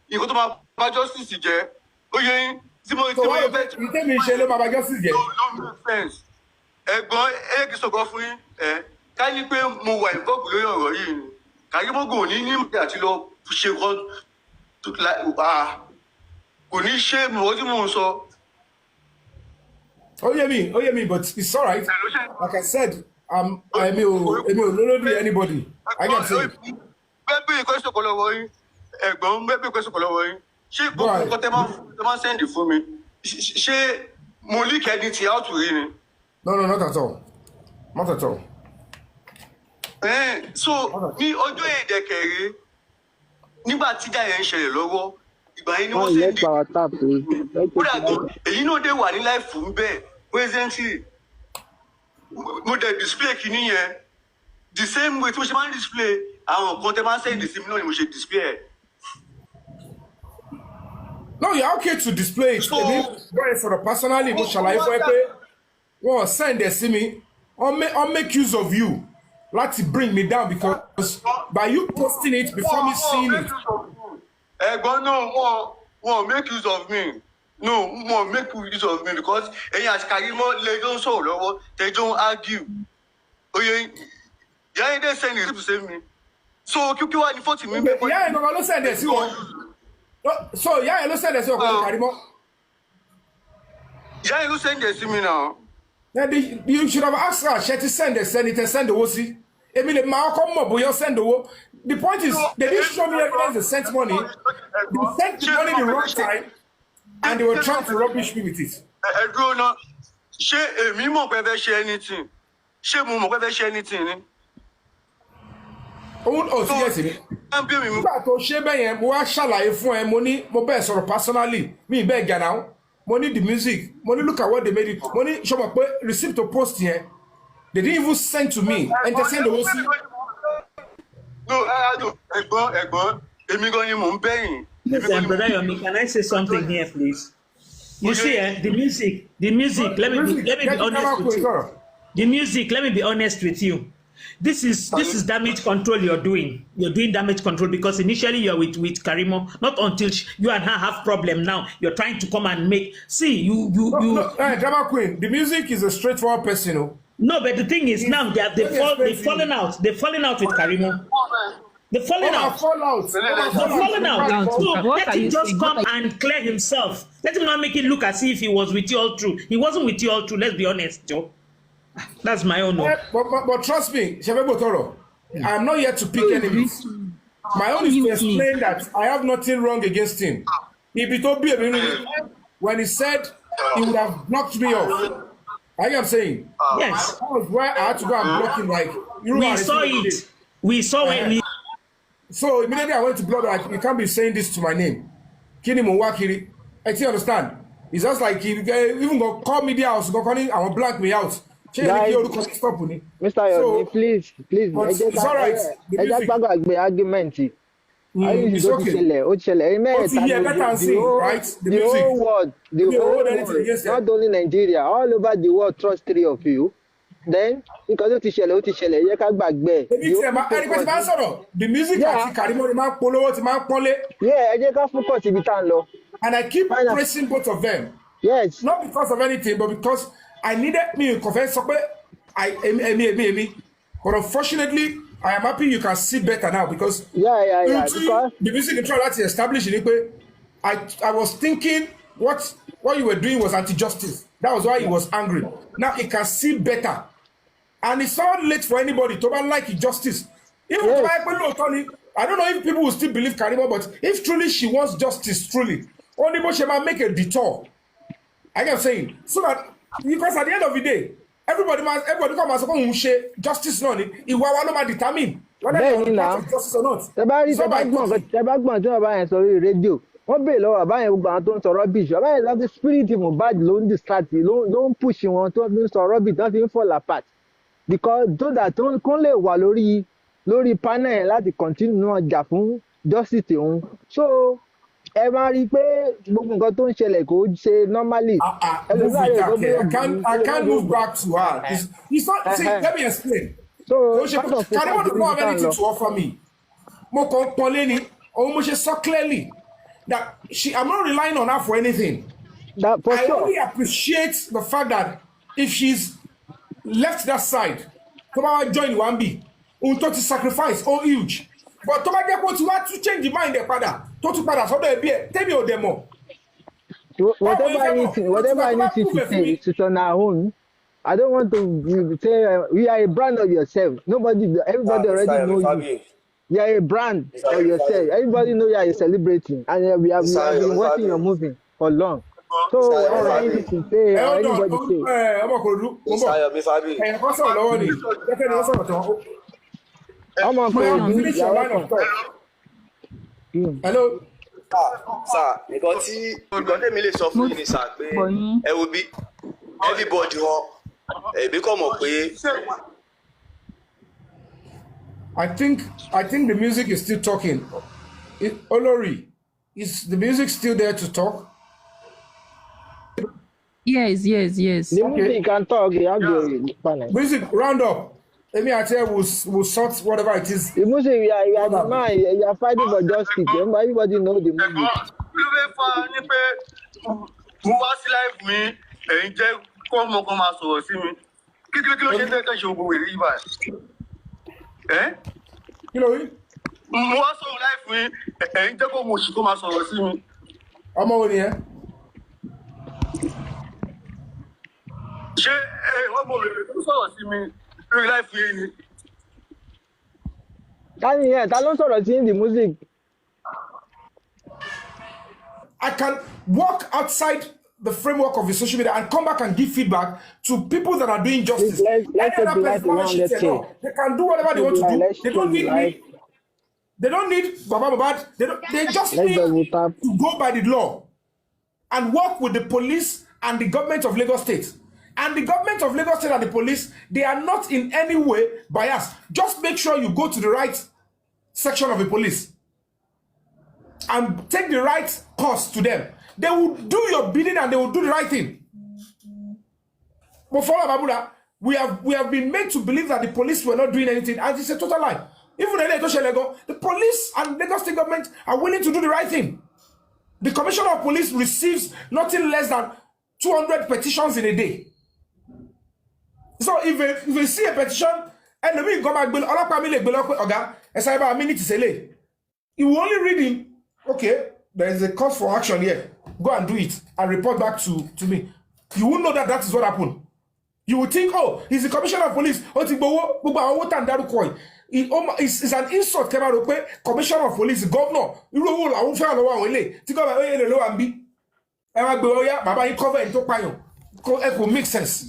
S4: nǹkan tó máa bá justice jẹ́ ó yẹ tí mo yẹ fẹ́.
S2: ìtẹ́mi ṣe ló máa bá justice jẹ́.
S4: ló make sense ẹ̀gbọ́n ẹ̀yẹ́ kì í sọ̀kọ́ fún yín ká ní pé mo wà ìbọ̀kù lórí ọ̀rọ̀ yìí ni Kàrímọ́gò ní ìmọ̀ àti lọ ṣe kò ní ṣe mọ̀ tí mò ń sọ.
S2: Oh yeah me, but it's all right. Like I said, I'm lolodi anybody. I can say.
S4: Bẹ́ẹ̀ question kọ́ lọ́wọ́ yín, ẹ̀gbọ́n bẹ́ẹ̀ question kọ́ lọ́wọ́ yín. Ṣé gbogbo nǹkan tẹ́ máa send fún mi? Ṣé mo leak anything out rí ni?
S2: No, not at all. Not at all.
S4: So ní ọjọ́ ìdẹ̀kẹ̀rẹ́ nígbà tí ìjà yẹn ń ṣẹlẹ̀ lọ́wọ́ ìgbà yẹn ni wọ́n send kódà gan èyí náà dé wà ní láìfù ń bẹ́ẹ̀ presently mo dẹ̀ display kìíní yẹn the same way tí mo ṣe máa ń display àwọn nǹkan tẹ́ máa ń send sí mi náà ni mo ṣe display ẹ̀.
S2: No, you're okay to display it. So, for the personally, mo ṣàlàyé fún ẹ pé wọ́n send ẹ̀ sí mi, I'll make use of you. láti bring me down because by you posting it before me seeing it.
S4: Ẹ̀gbọ́n náà wọ́n make use of me. No, wọ́n make use of me because ẹ̀yin àti Karimo lẹ́jọ́ ń sọ̀rọ̀ lọ́wọ́ tẹ́jọ́ ń argue. Oye, ìyá yẹn dẹ́ send it to save me. So kí wá ní 40 mi.
S2: Ìyá yẹn gangan ló send ẹ̀ sí wọn. So ìyá yẹn ló send ẹ̀ sí ọkọ Karimo.
S4: Ìyá yẹn ló send ẹ̀ sí mi náà.
S2: You should have asked her, she to send the owó sí. Èmi lè máa kọ́ mọ̀ bóyá send owó. The point is, they didn't show me evidence they sent money. They sent the money the wrong time, and they were trying to rubbish me with it.
S4: Ẹ̀dúró náà, ṣé èmi mọ̀ pé fẹ́ ṣe anything? Ṣé mo mọ̀ pé fẹ́ ṣe anything ni?
S2: Òun ò sí ẹ̀sìn mi. Nígbà tó ṣe bẹ́ẹ̀ yẹn, mo wá ṣàlàyé fún ẹ, mo bẹ́ẹ̀ sọ̀rọ̀ personally, mi bẹ́ẹ̀ gà náà. Mo ní the music, mo ní look at what they made it. Mo ní ṣọmọ pé receipt to post yẹn, they didn't even send to me, and they send owó sí.
S4: No, ẹ̀gbọ́n, èmi gan ni mò ń bẹ̀yìn.
S5: Listen, Brother Yomi, can I say something here, please? You see, the music, let me be honest with you. The music, let me be honest with you. This is damage control you're doing. You're doing damage control because initially you're with Karimo, not until you and her have problem now. You're trying to come and make, see,
S2: Drama Queen, the music is a straightforward person, you know.
S5: No, but the thing is now they've fallen out. They've fallen out with Karimo. They've fallen out. They've fallen out. So let him just come and clear himself. Let him not make it look as if he was with you all through. He wasn't with you all through. Let's be honest, Joe. That's my own.
S2: But trust me, I am not here to pick enemies. My own is to explain that I have nothing wrong against him. If it would be when he said he would have blocked me off. I am saying,
S5: yes.
S2: That was where I had to go and block him. Like
S5: we saw it. We saw it.
S2: So immediately I went to block. Like you can't be saying this to my name. Kini Mwakiri. I still understand. It's just like he even go call me the house, go calling, I will black me out.
S6: Guys, Mr. Yomi, please.
S2: It's all right.
S6: Argument.
S2: It's okay.
S6: The whole world, not only Nigeria, all over the world trust three of you. Then, because of the
S2: music and I keep pressing both of them.
S6: Yes.
S2: Not because of anything, but because I needed me to confess. But unfortunately, I am happy you can see better now because
S6: because
S2: the music control that established in it. I was thinking what you were doing was anti-justice. That was why he was angry. Now he can see better. And it's not late for anybody to like justice. Even I don't know if people will still believe Karimo, but if truly she wants justice, truly, only she might make a detour. I am saying, so that because at the end of the day, everybody come as a share justice no it will not determine whether justice or not.
S6: Wọ́n bèèrè lọ́wọ́ àbáyẹn gbogbo àwọn tó ń sọ rubbish àbáyẹn láti spirit Mohbad ló ń distract ló ń push wọn tó ń sọ rubbish tó fi ń fall apart because so that kó lè wà lórí panel yẹn láti continue ọjà fún justice òun so ẹ máa rí i pé gbogbo nǹkan tó ń ṣẹlẹ̀ kò ṣe normally.
S2: I can't move back to her. It's not. See, let me explain.
S6: So
S2: Karimo does not have anything to offer me. Mo kàn pọ́nlé ni òun mo ṣe sọ clearly. That I'm not relying on her for anything. I only appreciate the fact that if she's left that side, come on, join Wunmi, to sacrifice, huge. But to to change the mind, to tell me or demo.
S6: Whatever I need you to say, it's on our own. I don't want to say we are a brand of yourself. Everybody already knows you. You are a brand for yourself. Everybody know you are a celebrity, and we have been watching your movie for long. So all I need to say, anybody say.
S2: Hello.
S4: Sir, nǹkan tẹ́mi lè sọ fún yín ni sir pé ẹ wo bí everybody wọn ẹ̀bí kọ̀ mọ̀ pé.
S2: I think the music is still talking. Olori, is the music still there to talk?
S3: Yes.
S6: The music can talk. You have the panel.
S2: Music, round up. Emi Ate will sort whatever it is.
S6: The music, you are the man, you are fighting for justice. Everybody know the music.
S4: Kí ló fẹ́ fa ni pé mo wá sí live mi ẹ̀yin jẹ́ kó ọmọ kan máa sọ̀rọ̀ sí mi. Kí ló ṣe tẹ́ kẹ́ ṣe gbogbo èrè yìí báyìí?
S2: Kí ló rí?
S4: Mo wá sọ̀rọ̀ live mi ẹ̀yin jẹ́ kó mo ṣì kó máa sọ̀rọ̀ sí mi.
S2: Ọmọ wo ni ẹ?
S4: Ṣé ọmọ rẹ̀ tó sọ̀rọ̀ sí mi lórí live yìí ni?
S6: Dani, ta ló sọ̀rọ̀ sí the music?
S2: I can walk outside the framework of the social media and come back and give feedback to people that are doing justice.
S6: Let's take the life around, let's say.
S2: They can do whatever they want to do. They don't need me. They don't need Baba Mohbad. They just need to go by the law and work with the police and the government of Lagos State. And the government of Lagos State and the police, they are not in any way biased. Just make sure you go to the right section of the police and take the right course to them. They will do your bidding and they will do the right thing. But for Babula, we have been made to believe that the police were not doing anything, and it's a total lie. Even the police and Lagos State government are willing to do the right thing. The commissioner of police receives nothing less than 200 petitions in a day. So if you see a petition, and we go back, you will only read him. Okay, there is a call for action here. Go and do it and report back to me. You won't know that is what happened. You will think, oh, he's the commissioner of police. It's an insult. Commissioner of police, governor. It will make sense.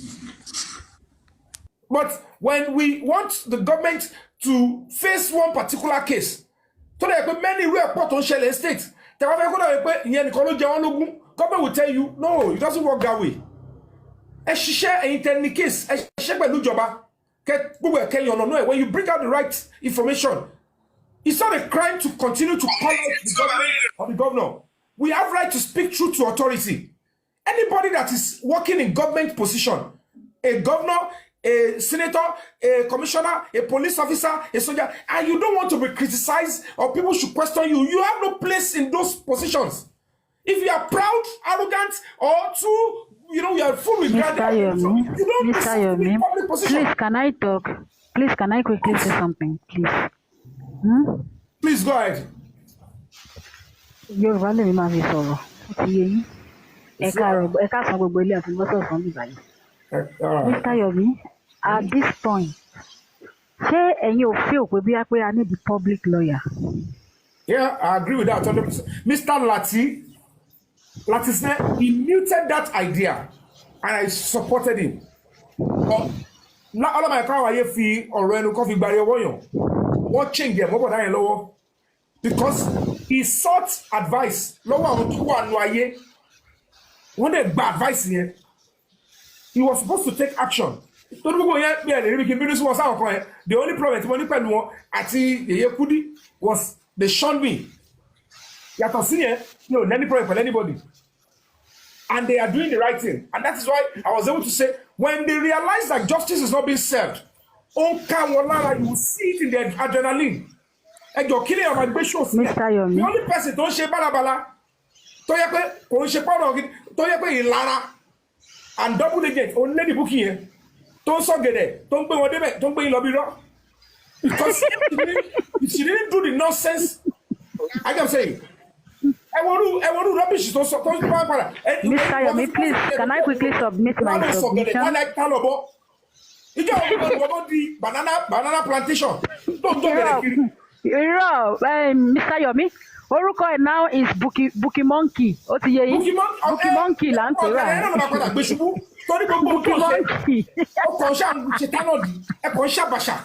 S2: But when we want the government to face one particular case, so there are many reports on Shell Estate. Government will tell you, no, it doesn't work that way. When you bring out the right information, it's not a crime to continue to call out the government or the governor. We have right to speak truth to authority. Anybody that is working in government position, a governor, a senator, a commissioner, a police officer, a soldier, and you don't want to be criticized or people should question you, you have no place in those positions. If you are proud, arrogant, or too, you are full with gratitude, you don't deserve in public position.
S3: Please, can I talk? Please, can I quickly say something, please?
S2: Please go ahead.
S3: Yorùbá lè máa fi sọ̀rọ̀. Ó ti yé yín. Ẹ̀ka san gbogbo ilé àti mọ́tò san bí báyìí. Mr. Yomi, at this point, ṣé ẹ̀yin ò feel pé I need the public lawyer?
S2: Yeah, I agree with that 100%. Mr. Lati said he muted that idea, and I supported him. All of my car were fi ọ̀rọ̀ ẹnu kan fi gbari ọwọ́ yàn. What changed them? What about that lower? Because he sought advice. Lọ́wọ́ àwọn tó wà nù ayé. When they gba advice here, he was supposed to take action. The only problem was they shunned me. Let me pray for anybody. And they are doing the right thing. And that is why I was able to say, when they realize that justice is not being served, you will see it in their adrenaline. And you're killing my bishops. The only person don't share balabala. And double agent, only the book here. Don't forget it. Don't be lobby. Because she didn't do the nonsense. I can say. I want to rubbish.
S3: Mr. Yomi, please, can I quickly submit my submission?
S2: You don't banana plantation. Don't
S3: Mr. Yomi, orúkọ ẹ̀ now is Buki Monkey. Ó ti yé yín. Buki Monkey là ń pè rà. Buki Monkey.
S2: Ọkọ̀ ṣe tánọ̀dì, ẹ̀kọ́ ṣàbàṣà.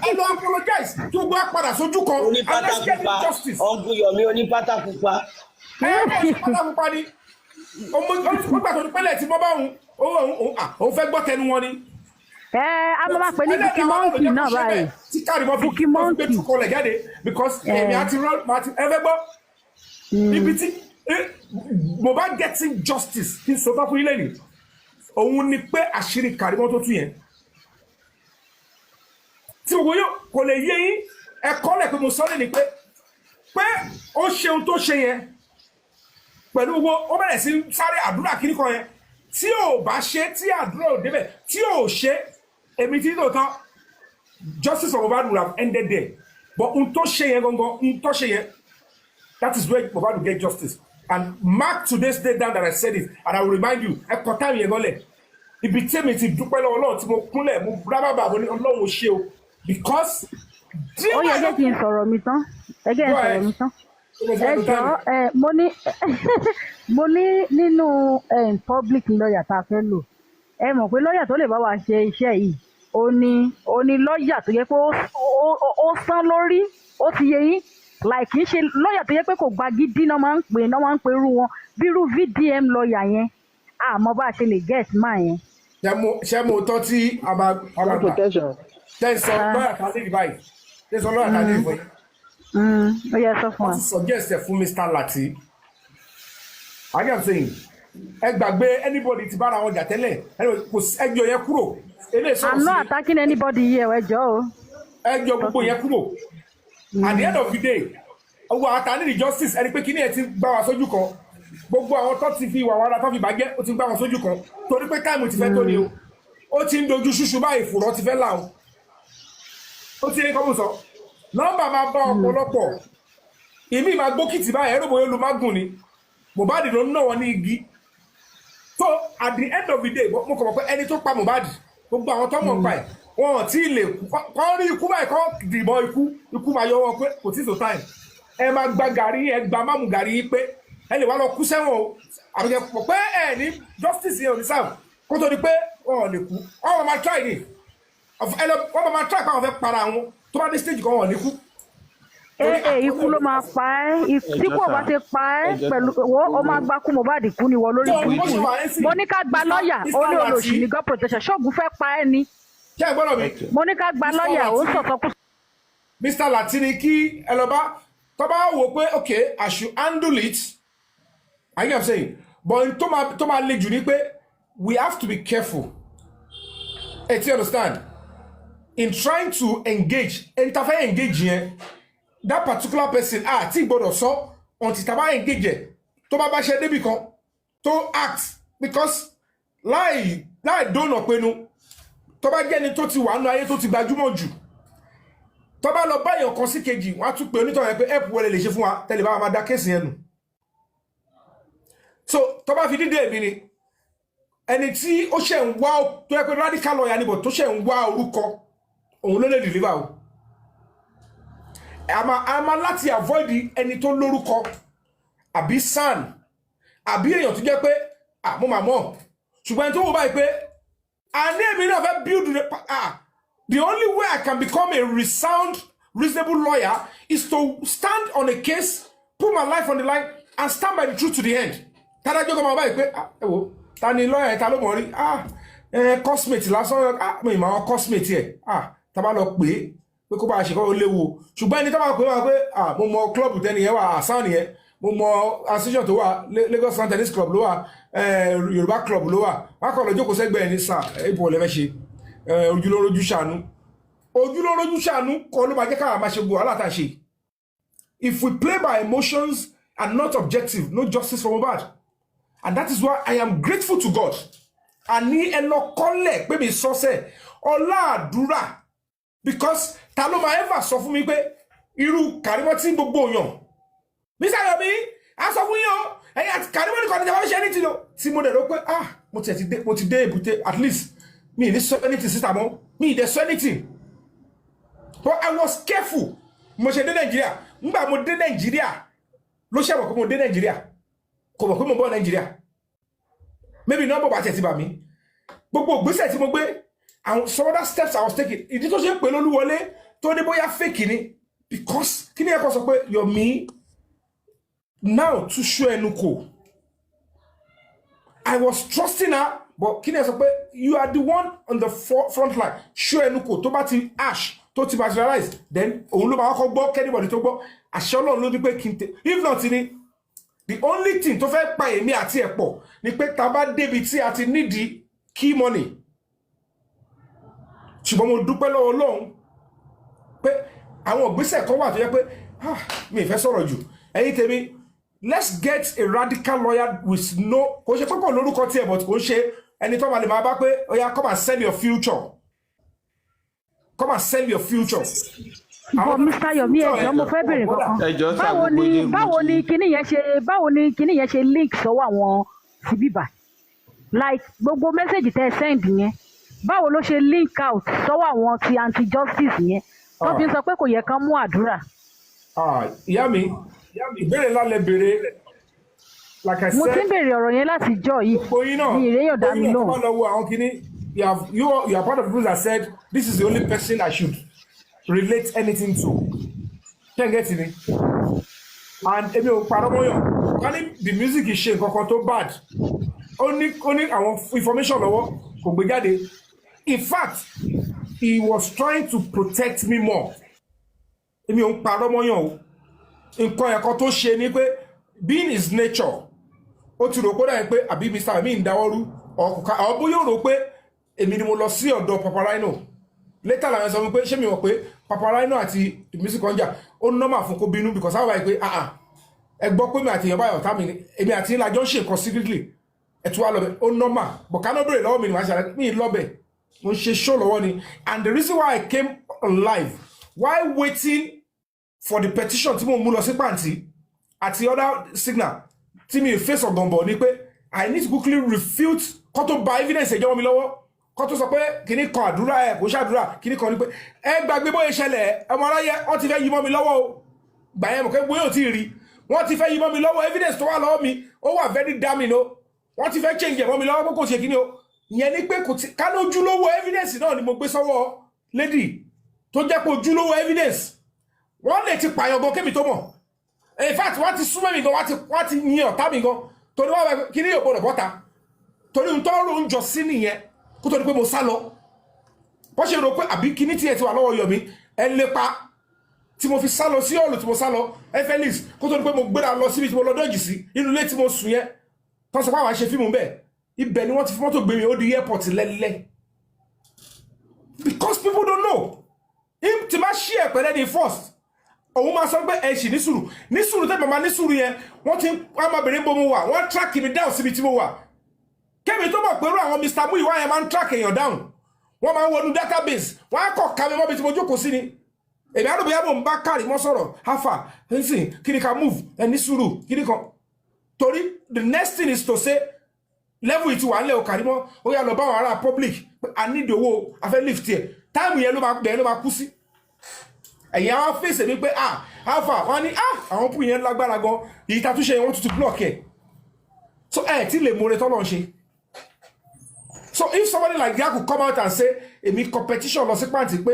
S2: I don't apologize. To go back para sojú kan. And let's get justice.
S7: Uncle Yomi onípátá pupa.
S2: Pátá pupa ni. Ọgbà tó ní pẹ́lẹ̀ tí mo bá òun fẹ́ gbọ́ tẹnu wọn ni.
S3: A máa pè ní Buki Monkey náà báyìí.
S2: Tí káàdì mọ́
S3: Buki Monkey.
S2: Fi kọlẹ̀ jáde because èmi àti ẹfẹ́ gbọ́. Ibi tí Mohbad getting justice kí n sọ fún ilé ni. Òun ni pé àṣírí Karimo tó tú yẹn. tí gbogbo yóò kò lè yé yín ẹ̀kọ́ lẹ̀ pé mo sọ lẹ́ni pé ó ṣe ohun tó ṣe yẹn pẹ̀lú gbogbo ó bẹ̀rẹ̀ sí sáré àdúrà kiri kan yẹn tí ò bá ṣe tí àdúrà ò débẹ̀ tí ò ṣe èmi tí tòótọ́ justice for Mohbad would have ended there but ohun tó ṣe yẹn gangan ohun tó ṣe yẹn that is where Mohbad will get justice and mark today's day down that I said it and I will remind you ẹ̀kọ́ táwọn yẹn gan lẹ̀ ibi tèmi ti dúpẹ́ lọ́wọ́ Ọlọ́run tí mo kúnlẹ̀ mo rábàbà mo ní Ọlọ́run ṣe o because.
S3: ó yẹ kí n sọ̀rọ̀ mi tán ẹ jọ̀ọ́ mo ní nínú public lawyer tá a fẹ́ lò ẹ mọ̀ pé lọ́ọ̀yà tó lè bá wa ṣe iṣẹ́ yìí ó ní lọ́ọ̀yà tó yẹ pé ó sán lórí ó ti yẹ yín like kì í ṣe lọ́ọ̀yà tó yẹ pé kò gba gidi náà máa ń pè irú wọn bí irú VDM lọ́ọ̀yà yẹn àmọ́ bá a ṣe lè get máa yẹn.
S2: ṣé mo tọ́ tí a máa gbà tẹ̀sán lọ́ọ̀yà kan lè báyìí tẹ̀sán lọ́ọ̀yà kan lè fún yín.
S3: Ó yẹ sọ fún wa.
S2: wọ́n ti suggest ẹ̀ fún Mr. Lati I am saying ẹ gbàgbé anybody ti bára wọn jà tẹ́lẹ̀ ẹjọ́ yẹn kúrò.
S3: I'm not attacking anybody here ẹjọ́ o.
S2: ẹjọ́ gbogbo yẹn kúrò at the end of the day owó àtàní the justice ẹni pé kíní ẹ ti gbá wa sójú kan gbogbo àwọn tó ti fi ìwà wàrà tó fi bàjẹ́ ó ti gbá wọn sójú kan torí pé táìmù ti fẹ́ tó ni o ó ti ń dojú ṣúṣú báyìí fùrọ̀ ti fẹ́ là o ó ti ní kọ́mù sọ nọ́mbà máa bá ọ̀pọ̀lọpọ̀ ìmí máa gbókìtì báyìí ẹ̀rọ bóyá olùmágùn ni Mohbad ló ń ná wọn ní igi so at the end of the day mo kọ̀ mọ̀ pé ẹni tó pa Mohbad gbogbo àwọn tó mọ̀ pa ẹ̀ wọn ò tí ì lè kọ́ rí ikú báyìí kọ́ dìbọn ikú máa yọ wọn pé kò tí ì tó time ẹ máa gba gàrí ẹ gba máàmù gàrí yìí pé ẹ lè wá lọ kú sẹ́wọ̀n o àbíkẹ́ pọ̀ pé ẹ ní justice yẹn ò ní sáà kó tó di pé wọn ò lè kú wọn máa try ni wọn máa try káwọn fẹ́ para wọn tó bá dé stage kan wọn ò ní kú.
S3: Ikú ló máa pa ẹ́ tí kò bá ti pa ẹ́ pẹ̀lú ó máa gbá kú Mohbad kú ni wọ́n lórí burúkú mo ní ká gba lọ́ọ̀yà ó ní olóṣì ní God protection ṣọ́ọ̀gùn fẹ́ pa ẹ́ ni mo ní ká gba lọ́ọ̀yà ó sọ̀tọ̀ kú.
S2: Mr. Lati ni kí ẹ lọ bá tó bá wò pé okay I should handle it I get what I'm saying but tó máa le jù ní pé we have to be careful ẹ ti understand in trying to engage interfere engage yẹn that particular person tí gbọ́dọ̀ sọ until tá bá engage tó bá ṣe débi kan tó act because láì dónà pinnu tó bá jẹ́ ni tó ti wà nínú ayé tó ti gbajúmọ̀ jù tó bá lọ báyọ̀ kan sí kejì wọ́n á tún pè onítọ̀ yẹn pé help wọlé lè ṣe fún wa tẹ́lẹ̀ bá wa máa dá kéèsì yẹn nù so tó bá fi dídé èmi ni ẹni tí ó ṣe ń wá tó yẹ pé radical lawyer níbọ̀ tó ṣe ń wá orúkọ òun ló lè deliver o a máa láti avoid ẹni tó lórúkọ àbí san àbí èèyàn tó jẹ́ pé mo máa mọ̀ ṣùgbọ́n ẹni tó wò báyìí pé àní èmi náà fẹ́ build the only way I can become a reasonable lawyer is to stand on a case put my life on the line and stand by the truth to the end tádájọ́ kan máa báyìí pé ẹ wo ta ni lawyer ta ló mọ̀ rí cosmate lásán mi ìmọ̀ àwọn cosmate ẹ̀ tá bá lọ pé kó bá ṣe kọ́ ó léwu ṣùgbọ́n ẹni tó máa pè wá pé mo mọ club tẹ́ni yẹn wà àsán nìyẹn mo mọ association tó wà Lagos Sound Tennis Club ló wà Yorùbá club ló wà wọ́n kọ́ lọ jókòó sẹ́gbẹ̀ẹ́ ní sà ipò ọ̀lẹ́fẹ́ ṣe ojúlórójú ṣàánú kọ́ ló máa jẹ́ káà máa ṣe gbogbo wàhálà tá a ṣe. If we play by emotions and not objective, no justice for Mohbad, and that is why I am grateful to God. Àní ẹ lọ kọ́lẹ̀ pé mi sọ́sẹ̀ ọlá àdúrà because ta ló máa ever sọ fún mi pé irú Karimo tí gbogbo yàn Mr. Yomi a sọ fún yín o ẹ̀yin àti Karimo nìkan ní ìjọba ṣe ní ti lọ tí mo dẹ̀ ló pé mo ti dé èbúté at least mi ní sọ anything síta mọ́ mi ì dẹ̀ sọ anything but I was careful mo ṣe dé Nàìjíríà nígbà mo dé Nàìjíríà ló ṣe mọ̀ pé mo dé Nàìjíríà kò mọ̀ pé mo bọ́ Nàìjíríà maybe nọ́mbà bá tẹ̀ sí bà mí gbogbo ìgbésẹ̀ tí mo gbé and some other steps I was taking ìdí tó ṣe ń pè lólúwọlé tó ní bóyá fake ni because kí ni ẹ̀kọ́ sọ pé Yomi now to show ẹnu kò I was trusting her but kí ni ẹ sọ pé you are the one on the front line show ẹnu kò tó bá ti ash tó ti materialize then òun ló máa kọ́ gbọ́ kẹ́nìbọ̀dì tó gbọ́ àṣẹ Ọlọ́run ló ní pé kí n tẹ if not ni the only thing tó fẹ́ pa èmi àti ẹ̀ pọ̀ ni pé tá bá débi tí a ti nídìí key money ṣùgbọ́n mo dúpẹ́ lọ́wọ́ Ọlọ́run pé àwọn ìgbésẹ̀ kan wà tó yẹ pé mi fẹ́ sọ̀rọ̀ jù ẹ̀yin tèmi let's get a radical lawyer with no kò ṣe pé kò lórúkọ tiẹ̀ but kò ṣe ẹni tó máa lè máa bá pé ó yá come and sell your future come and sell your future.
S3: But Mr. Yomi ẹjọ́ mo fẹ́ bèrè kankan báwo ni kinní yẹn ṣe link sọ́wọ́ àwọn ti bíbà like gbogbo message tẹ́ send yẹn báwo ló ṣe link out sọ́wọ́ àwọn ti anti justice yẹn tó fi sọ pé kò yẹ kán mú àdúrà.
S2: ìyá mi ìbéèrè ńlá lẹ béèrè like I said.
S3: mo ti ń béèrè ọ̀rọ̀ yẹn láti jọ yìí ní ìrẹ́yìn ọ̀dà mi lóhùn.
S2: lọ́wọ́ àwọn kinní you are part of the people that said this is the only person I should relate anything to. Can't get it. And èmi ò parọ́ mọ́yàn wọ́n ní the music is ṣe nǹkan kan tó bad ó ní àwọn information lọ́wọ́ kò gbé jáde. In fact he was trying to protect me more. Èmi ò parọ́ mọ́yàn o nǹkan ẹ̀kọ́ tó ṣe ni pé being his nature ó ti rò pé dáhùn pé àbí Mr. Ami ń dáwọ́rú ọ̀ bóyá ó rò pé èmi ni mo lọ sí ọ̀dọ̀ Papa Rhino later làwọn sọ fún pé ṣé mi mọ̀ pé Papa Rhino àti the music ọjà ó normal fún kó bínú because àwọn àìpé ẹ gbọ́ pé mi àti èèyàn báyọ̀ ọ̀tá mi ni èmi àti ìlà jọ ń ṣe nǹkan secretly ẹ̀tú wa lọ́bẹ̀ ó normal but ká ló bèrè lọ́wọ́ mi ni wàá ṣàlẹ́ mi lọ́bẹ̀ mo ń ṣe show lọ́wọ́ ni and the reason why I came live while waiting for the petition tí mo mú lọ sí pàǹtí àti other signal tí mi face ọ̀gànbọ̀ ni pé I need to quickly refute kó tó ba evidence ẹ̀jọ́ mi lọ́wọ́ kó tó sọ pé kíní kan àdúrà ẹ̀ kò ṣàdúrà kíní kan ní pé ẹ gbàgbé bóyá ìṣẹ̀lẹ̀ ọmọ aráyé wọ́n ti fẹ́ yí mọ́ mi lọ́wọ́ o gbà yẹn mọ̀ pé bóyá ò tí ì rí wọ́n ti fẹ́ yí mọ́ mi lọ́wọ́ evidence tó wà lọ́wọ́ mi ó wà very damning o wọ́n ti fẹ́ change ẹ̀ mọ́ mi lọ́wọ́ pé kò ṣe kíní o ìyẹn ni pé kò tí ká lójúlówó evidence náà ni mo gbé sọ́wọ́ lady tó jẹ́ pé ojúlówó evidence wọ́n lè ti pààyàn gan kémi tó mọ̀ in fact wọ́n ti súnmọ́ mi gan wọ́n ti yin ọ̀tá mi gan torí wọ́n bá kíní yóò gbọ́dọ̀ bọ́ta torí ń tọ́rọ ń jọ sí nìyẹn kó tó di pé mo sá lọ bọ́ ṣe rò pé àbí kíní tí ẹ ti wà lọ́wọ́ Yomi ẹ lépa tí mo fi sá lọ sí ọ̀lù tí mo sá lọ Felix kó tó di pé mo gbéra lọ síbi tí mo lọ dọ́jì sí inú ilé tí mo sùn yẹn tó sọ pé àwọn àṣẹ fíìmù bẹ́ẹ̀ ibẹ̀ ni wọ́n ti fi mọ́tò gbé mi ó di airport lẹ́lẹ́ because people don't know tí bá ṣí ẹ̀ pẹ̀lẹ́ ní first òun máa sọ pé ẹ ṣì ní sùúrù tẹ́ màmá ní sùúrù yẹn wọ́n ti ọmọbìnrin bó mo wà wọ́n track mi down síbi tí mo wà kẹ́mi tó mọ̀ pẹ̀lú àwọn Mr. Muyiwa yẹn máa ń track èèyàn down wọ́n máa ń wọnú database wọ́n á kọ̀ ká mi mọ́bi tí mo jókòó sí ni èmi àdó bóyá mò ń bá kárì mọ́ sọ̀rọ̀ hafa nsìn kí ni ká move ẹ ní sùúrù kí ni kan torí the next thing is to say level ìtì wà ń lẹ̀ ò kàrí mọ́ ó yà lọ bá àwọn ará public I need owó afẹ́ lift ẹ̀ táìmù yẹn ló máa kú sí ẹ̀yìn àwọn fèsì ní pé hafa wọ́n ní àwọn pù yẹn lágbára gan èyí tàtúnṣe yẹn wọ́n tún ti block ẹ̀ so ẹ̀ tí lè mọ̀rẹ́ tọ́lọ́ ń ṣe. So if somebody like that could come out and say èmi competition lọ sí pàǹtí pé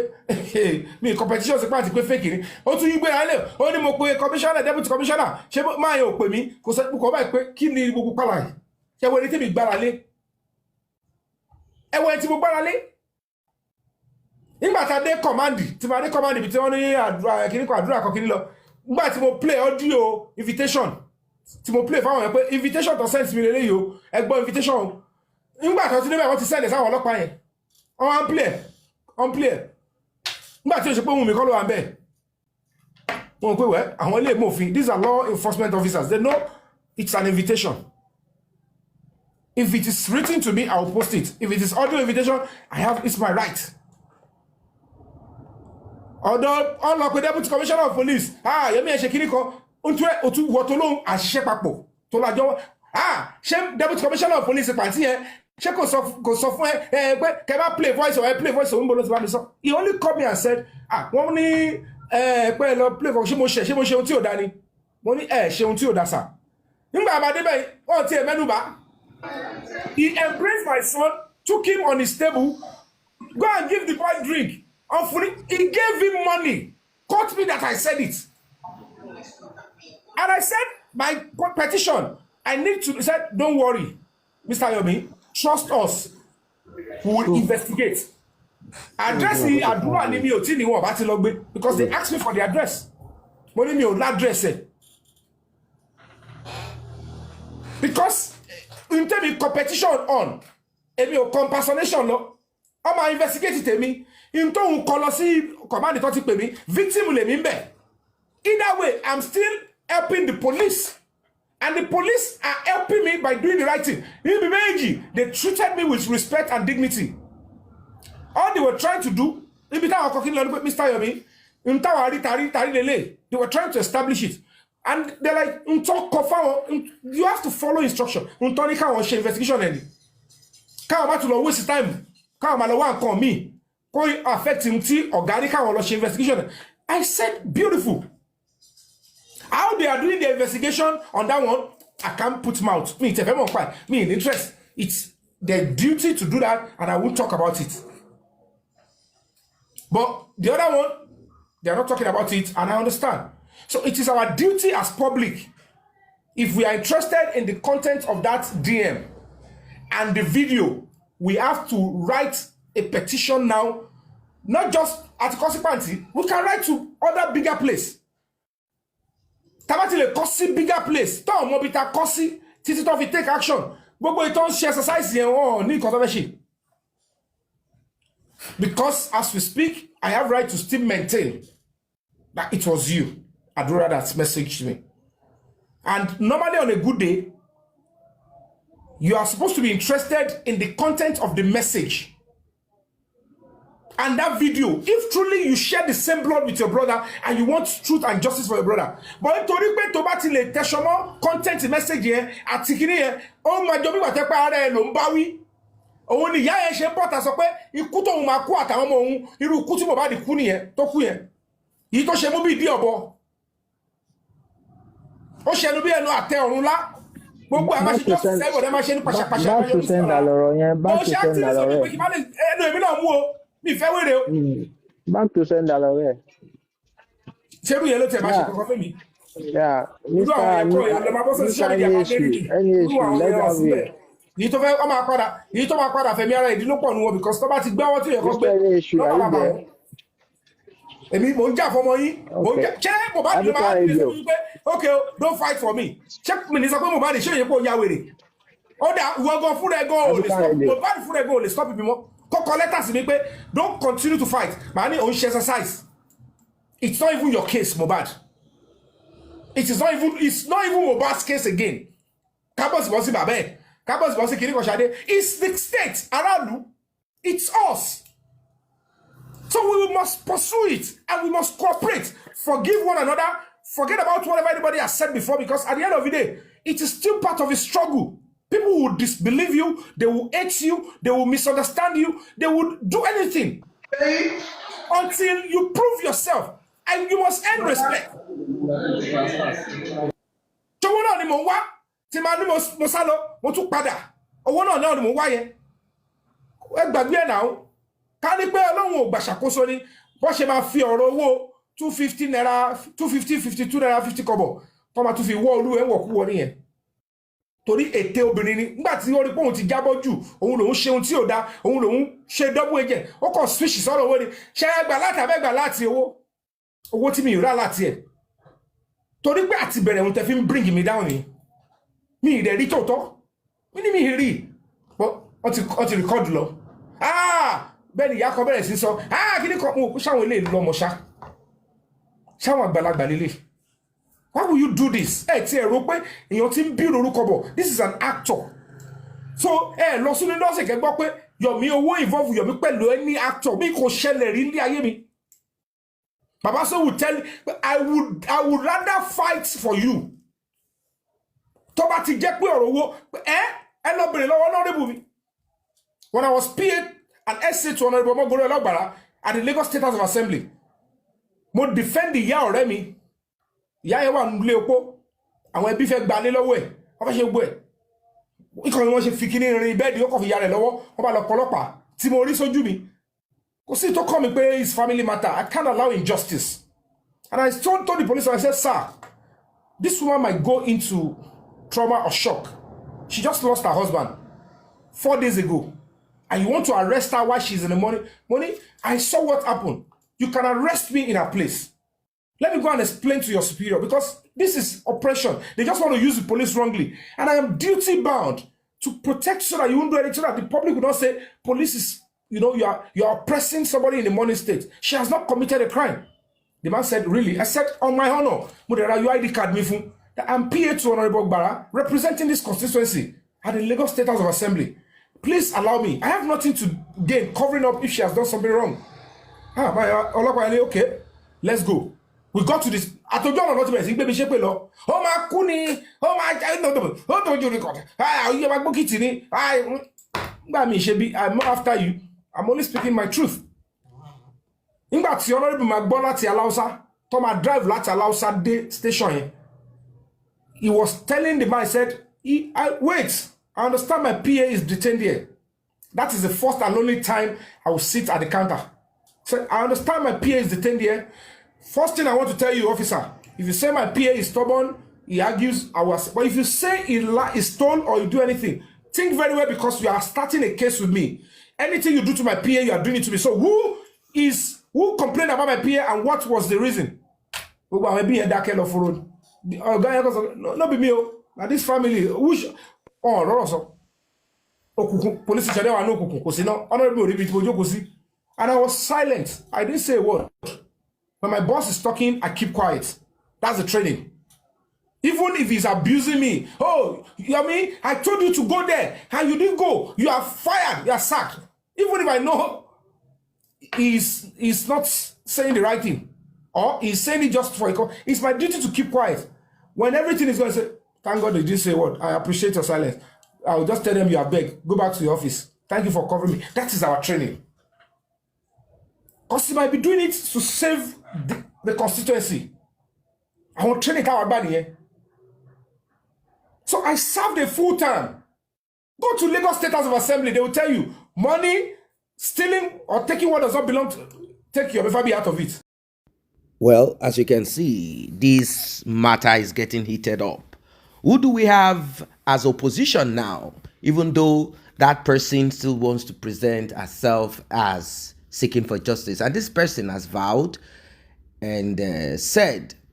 S2: mi competition sí pàǹtí pé fake ni ó tún yí gbé ayé ó ní mo pe commissioner deputy commissioner ṣé máa yẹn ò pè mí kò sẹ́ kò báyìí pé kí ni gbogbo pàlà yìí ṣé wọ́n ní tí mi gbára lé ẹwọ́ ẹ tí mo gbára lé nígbà tá a dé command tí ma dé command ibi tí wọ́n ní àdúrà kìíní kan àdúrà kan kìíní lọ nígbà tí mo play audio invitation tí mo play fáwọn yẹn pé invitation tó send mi lélẹ́yìí o ẹ gbọ́ invitation nígbà tó ti níbẹ̀ wọ́n ti sẹ́ndẹ̀ sáwọn ọlọ́pàá yẹn wọ́n ń play nígbà tí ó ṣe pé Wunmi kọ́ ló wà ń bẹ̀ wọ́n pé wẹ́ àwọn ilé ìmòfin these are law enforcement officers they know it's an invitation if it is written to me I will post it if it is audio invitation it's my right ọ̀dọ̀ ọlọ́pẹ́ deputy commissioner of police Yomi ẹ̀ ṣe kíní kan ó tún wọ́ tó lóhun àṣìṣe papọ̀ tó lájọ́ ṣé deputy commissioner of police pàǹtí yẹn ṣé kò sọ fún ẹ pé kẹ bá play voice or play voice òun bolo ti bá mi sọ he only called me and said wọ́n ní pé lọ play voice ṣé mo ṣe ohun tí ò dá ni mo ní ṣe ohun tí ò dá sà nígbà àbádé bẹ́ẹ̀ wọ́n ti ẹ̀ mẹ́nubà he embraced my son took him on his table go and give the boy drink he gave him money caught me that I said it and I said my petition I need to say don't worry Mr. Yomi trust us we will investigate address Adura ni mi ò tí ni wọ́n bá ti lọ gbé because they asked me for the address mo ní mi ò l'address ẹ̀ because n tẹ́mi competition on èmi ò impersonation lọ ọmọ investigate tèmi in tó ń kọ lọ sí command tó ti pè mí victim lèmi ń bẹ̀. Either way, I'm still helping the police. And the police are helping me by doing the right thing. They treated me with respect and dignity. All they were trying to do, Mr. Yomi, they were trying to establish it. And they're like, you have to follow instruction. Investigation. Can't waste time. Can't me. Affecting investigation. I said, beautiful. How they are doing the investigation on that one, I can't put mouth. Me, in interest. It's their duty to do that, and I won't talk about it. But the other one, they are not talking about it, and I understand. So it is our duty as public, if we are interested in the content of that DM and the video, we have to write a petition now, not just at Kosipanti, we can write to other bigger place. Tabati le kosi bigger place. Tó mo bi ta kosi títí tó fi take action. Gbogbo ìtàn ṣe exercise yẹn wọ́n ní controversy. Because as we speak, I have right to still maintain that it was you, Adura, that messaged me. And normally on a good day, you are supposed to be interested in the content of the message. And that video, if truly you share the same blood with your brother and you want truth and justice for your brother, but to read to bat le teshomo content message here atikini here, oh my job wa te pa ara e lo nba wi. Òun ni ìyá yẹn ṣe pọta sọ pé ikú tóun máa kú àtàwọn ọmọ òun irú ikú tí Mohbad kú nìyẹn tó kú yẹn. Èyí tó ṣe mú bí ìdí ọ̀bọ. Ó ṣẹnu bí ẹnu àtẹ ọ̀run lá. Gbogbo àwọn ṣe justice e bo ma ṣe ní pàṣàpàṣà.
S6: Back to send aloro yẹn, back to send aloro.
S2: Ẹnu èmi náà mú o.
S6: Back to send alore. Yeah, any issue, let us be.
S2: Yìí tó fẹ́ máa padà fẹ̀mí ara ìdílọ́pọ̀ nu wọn because tó bá ti gbé ọwọ́ tí yẹ kó gbé. Èmi mò ń jà fọmọ yín. Ṣé Mohbad ló máa ń bí pé okay, don't fight for me. Ṣé mi ní sọ pé Mohbad ṣé òye kó ya wèrè? Ó dà ìwọ gan fúnra ẹ̀ gan ò lè stop. Mohbad fúnra ẹ̀ gan ò lè stop mi mọ́. Kọ́kọ́ letters mi pé don't continue to fight. Màá ní òun ṣe exercise. It's not even your case, Mohbad. It's not even Mohbad's case again. Kábọ̀sì bọ́ sí bàbá ẹ̀. Kábọ̀sì bọ́ sí kìíní kan ṣadé. It's the state aráàlú. It's us. So we must pursue it and we must cooperate. Forgive one another. Forget about whatever anybody has said before because at the end of the day, it is still part of a struggle. People will disbelieve you, they will hate you, they will misunderstand you, they will do anything until you prove yourself. And you must earn respect. Ṣọwọ́ náà ni mò ń wá tí màá ní mo sá lọ mo tún padà owó náà ni mò ń wá yẹn. Ẹ gbàgbé ẹ̀ náà ká ní pé Ọlọ́run ò gbà ṣàkóso ni bó ṣe máa fi ọ̀rọ̀ owó 250 naira 250 52 naira 50 kọ́bọ̀ tó máa tún fi wọ́ olú ẹ̀ wọ̀ kú wọ nìyẹn. Torí ète obìnrin ni nígbà tí ó rí pé òun ti jábọ́ jù òun lòun ṣe ohun tí ò dá òun lòun ṣe double agent ó kàn switch sọ́rọ̀ owó ni ṣe é gbà láti abẹ́gbà láti owó tí mi ì rà láti ẹ̀ torí pé àti bẹ̀rẹ̀ òun tẹ́ fi ń bring me down ni mi ì rẹ̀ rí tòótọ́ mi ní mi ì rí ọ ti record lọ bẹ́ẹ̀ ni ìyá kan bẹ̀rẹ̀ sí sọ kí ni kan mo kú sáwọn ilé lọ́mọ ṣáwọn àgbàlagbà lélẹ̀. Why will you do this? This is an actor. So, lọ sínú industry kẹ́ gbọ́ pé Yomi owó involve Yomi pẹ̀lú any actor. Mi kò ṣẹlẹ̀ rí ní ayé mi. Baba so will tell I would rather fight for you. Tó bá ti jẹ́ pé ọ̀rọ̀ owó lọ bèrè lọ́wọ́ honorable mi. When I was PA and essay to Honorable Mogoro Elagbara at the Lagos State House of Assembly, mo defend ìyá ọ̀rẹ́ mi. Ìyá yẹn wà nílé opó àwọn ẹbí fẹ́ gba lé lọ́wọ́ ẹ̀ wọ́n fẹ́ ṣe gbọ́ ẹ̀ ikọ̀ ni wọ́n ṣe fi kíní rin bẹ́ẹ̀dì ó kàn fi ya rẹ̀ lọ́wọ́ wọ́n bá lọ pọlọ́pàá tí mo rí sójú mi kò sí tó kọ́ mi pé it's family matter. I can't allow injustice. And I told the police, I said, sir, this woman might go into trauma or shock. She just lost her husband 4 days ago. And you want to arrest her while she's in the morning? I saw what happened. You can arrest me in her place. Let me go and explain to your superior, because this is oppression. They just want to use the police wrongly. And I am duty bound to protect so that you won't do anything, so that the public will not say police is you're oppressing somebody in the morning state. She has not committed a crime. The man said, really? I said, on my honor, Mudera, you ID card me fun, that I'm PA to Honorable Bara, representing this constituency at the Lagos State House of Assembly. Please allow me. I have nothing to gain covering up if she has done something wrong. Okay, let's go. We got to this. I told you all not to be baby shape lo. Oh my kuni. Oh my oh don't you record. You my book it. I'm not after you. I'm only speaking my truth. Nígbà tí Honorable máa gbọ́ láti Aláùsá tó máa drive láti Aláùsá dé station yẹn, he was telling the man, he said, wait, I understand my PA is detained here. That is the first and only time I will sit at the counter. So I understand my PA is detained here. First thing I want to tell you, officer, if you say my PA is stubborn, he argues, but if you say he stole or you do anything, think very well, because you are starting a case with me. Anything you do to my PA, you are doing it to me. So who complained about my PA and what was the reason? Maybe a dark kind of road. Guy goes, no be me. Now this family, which Darosa. Police station no kuku. Honorable and I was silent. I didn't say a word. When my boss is talking, I keep quiet. That's the training. Even if he's abusing me, oh, you know what I mean? I told you to go there and you didn't go. You are fired. You are sacked. Even if I know he's not saying the right thing, or he's saying it just for a call, it's my duty to keep quiet. When everything is going to say, thank God they didn't say a word. I appreciate your silence. I'll just tell them you are beg. Go back to the office. Thank you for covering me. That is our training. Because he might be doing it to save the constituency. I want training our body here. So I served a full term. Go to Lagos State House of Assembly. They will tell you money, stealing, or taking what does not belong to, take your FAB out of it.
S1: Well, as you can see, this matter is getting heated up. Who do we have as opposition now? Even though that person still wants to present herself as seeking for justice. And this person has vowed and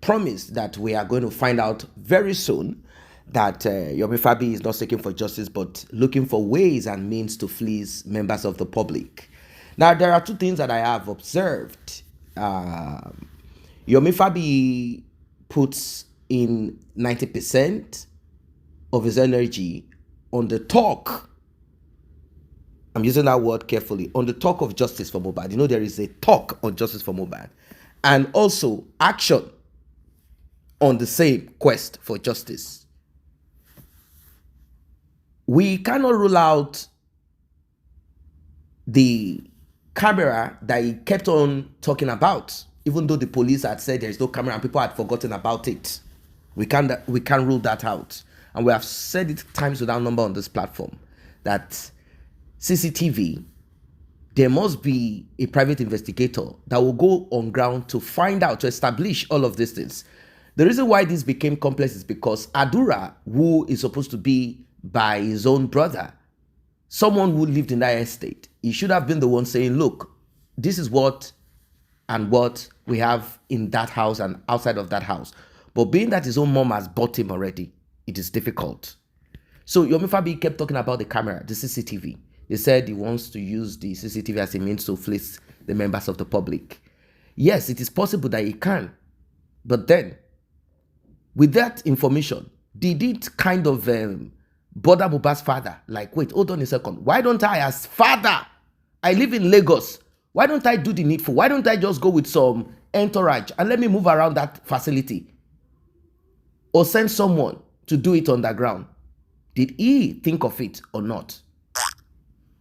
S1: promised that we are going to find out very soon that Yomi Fabi is not seeking for justice, but looking for ways and means to fleece members of the public. Now, there are two things that I have observed. Yomi Fabi puts in 90% of his energy on the talk. I'm using that word carefully. On the talk of justice for Mohbad. You know, there is a talk on justice for Mohbad. And also action on the same quest for justice. We cannot rule out the camera that he kept on talking about, even though the police had said there is no camera and people had forgotten about it. We can't rule that out. And we have said it times without number on this platform that CCTV, there must be a private investigator that will go on ground to find out, to establish all of these things. The reason why this became complex is because Adura, who is supposed to be by his own brother, someone who lived in that estate, he should have been the one saying, look, this is what and what we have in that house and outside of that house. But being that his own mom has bought him already, it is difficult. So Yomi Fabi kept talking about the camera, the CCTV. They said he wants to use the CCTV as a means to fleece the members of the public. Yes, it is possible that he can. But then, with that information, did it kind of bother Mohbad's father? Like, wait, hold on a second. Why don't I, as father, I live in Lagos. Why don't I do the needful? Why don't I just go with some entourage and let me move around that facility? Or send someone to do it underground? Did he think of it or not?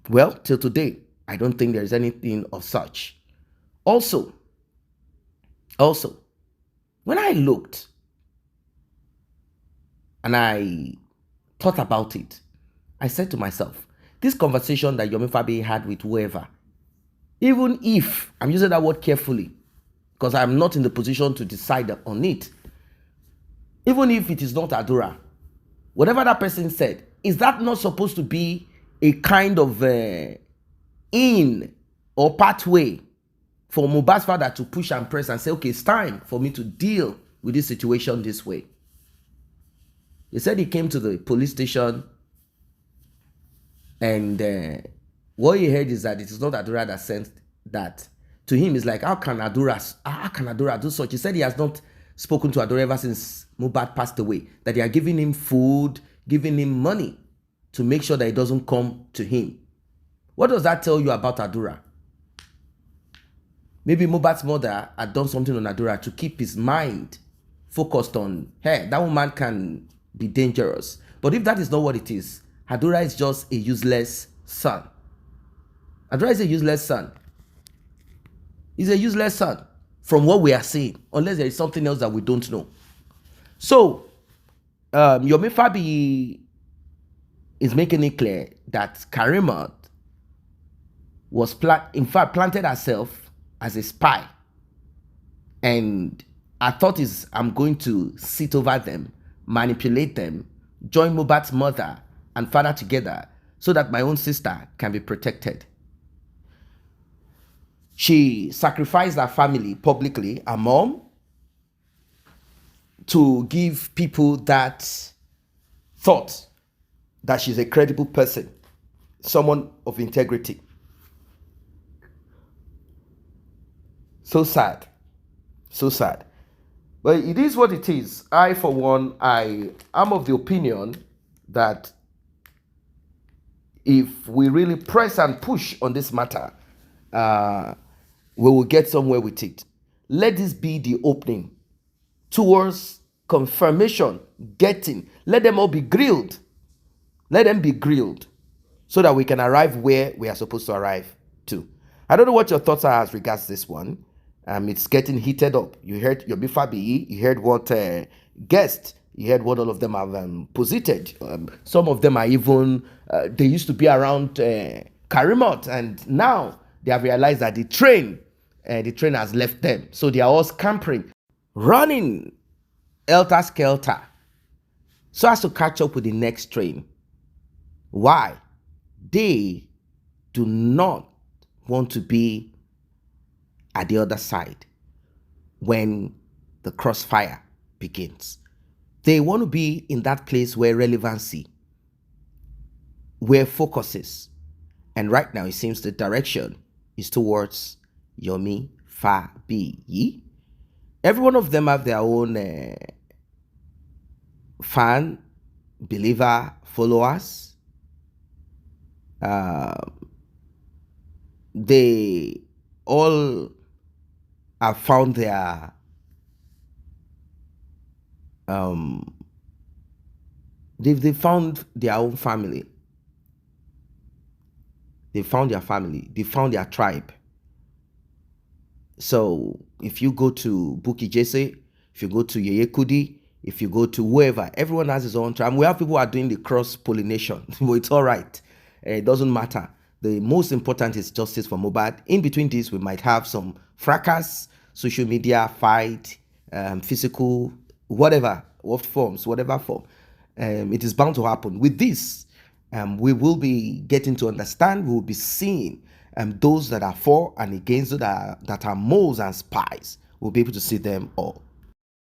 S1: Well, till today, I don't think there's anything of such. Also, when I looked and I thought about it, I said to myself, this conversation that Yomi Fabi had with whoever, even if, I'm using that word carefully, because I'm not in the position to decide on it, even if it is not Adura, whatever that person said, is that not supposed to be a kind of in or pathway for Mohbad's father to push and press and say, okay, it's time for me to deal with this situation this way? He said he came to the police station and what he heard is that it is not Adura that sent that. To him, it's like, how can Adura do such? He said he has not spoken to Adura ever since Mohbad passed away, that they are giving him food, giving him money to make sure that it doesn't come to him. What does that tell you about Adura? Maybe Mohbad's mother had done something on Adura to keep his mind focused on, hey, that woman can be dangerous. But if that is not what it is, Adura is just a useless son. Adura is a useless son. He's a useless son from what we are seeing, unless there is something else that we don't know. So, Yomi Fabi is making it clear that Karimat was planted herself as a spy. And her thought is, I'm going to sit over them, manipulate them, join Mohbad's mother and father together so that my own sister can be protected. She sacrificed her family publicly, her mom, to give people that thought that she's a credible person, someone of integrity. So sad. So sad. But it is what it is. I, for one, I am of the opinion that if we really press and push on this matter, we will get somewhere with it. Let this be the opening towards confirmation, let them all be grilled. Let them be grilled so that we can arrive where we are supposed to arrive to. I don't know what your thoughts are as regards this one. It's getting heated up. You heard Yomi Fabi, you heard what guest, you heard what all of them have posited. Some of them are even, they used to be around Karimot, and now they have realized that the train has left them. So they are all scampering, running helter-skelter, so as to catch up with the next train. Why? They do not want to be at the other side when the crossfire begins. They want to be in that place where relevancy, where focus is. And right now, it seems the direction is towards Yomi Fabi. Every one of them have their own fan, believer, followers. They all have found their they found their own family. They found their family. They found their tribe. So if you go to Buki Jesse, if you go to Yeye Kudi, if you go to whoever, everyone has his own tribe. We have people who are doing the cross-pollination. But it's all right. It doesn't matter. The most important is justice for Mohbad. In between this, we might have some fracas, social media, fight, physical, whatever, what forms, whatever form. It is bound to happen. With this, we will be getting to understand, we will be seeing those that are for and against, that are moles and spies. We'll be able to see them all.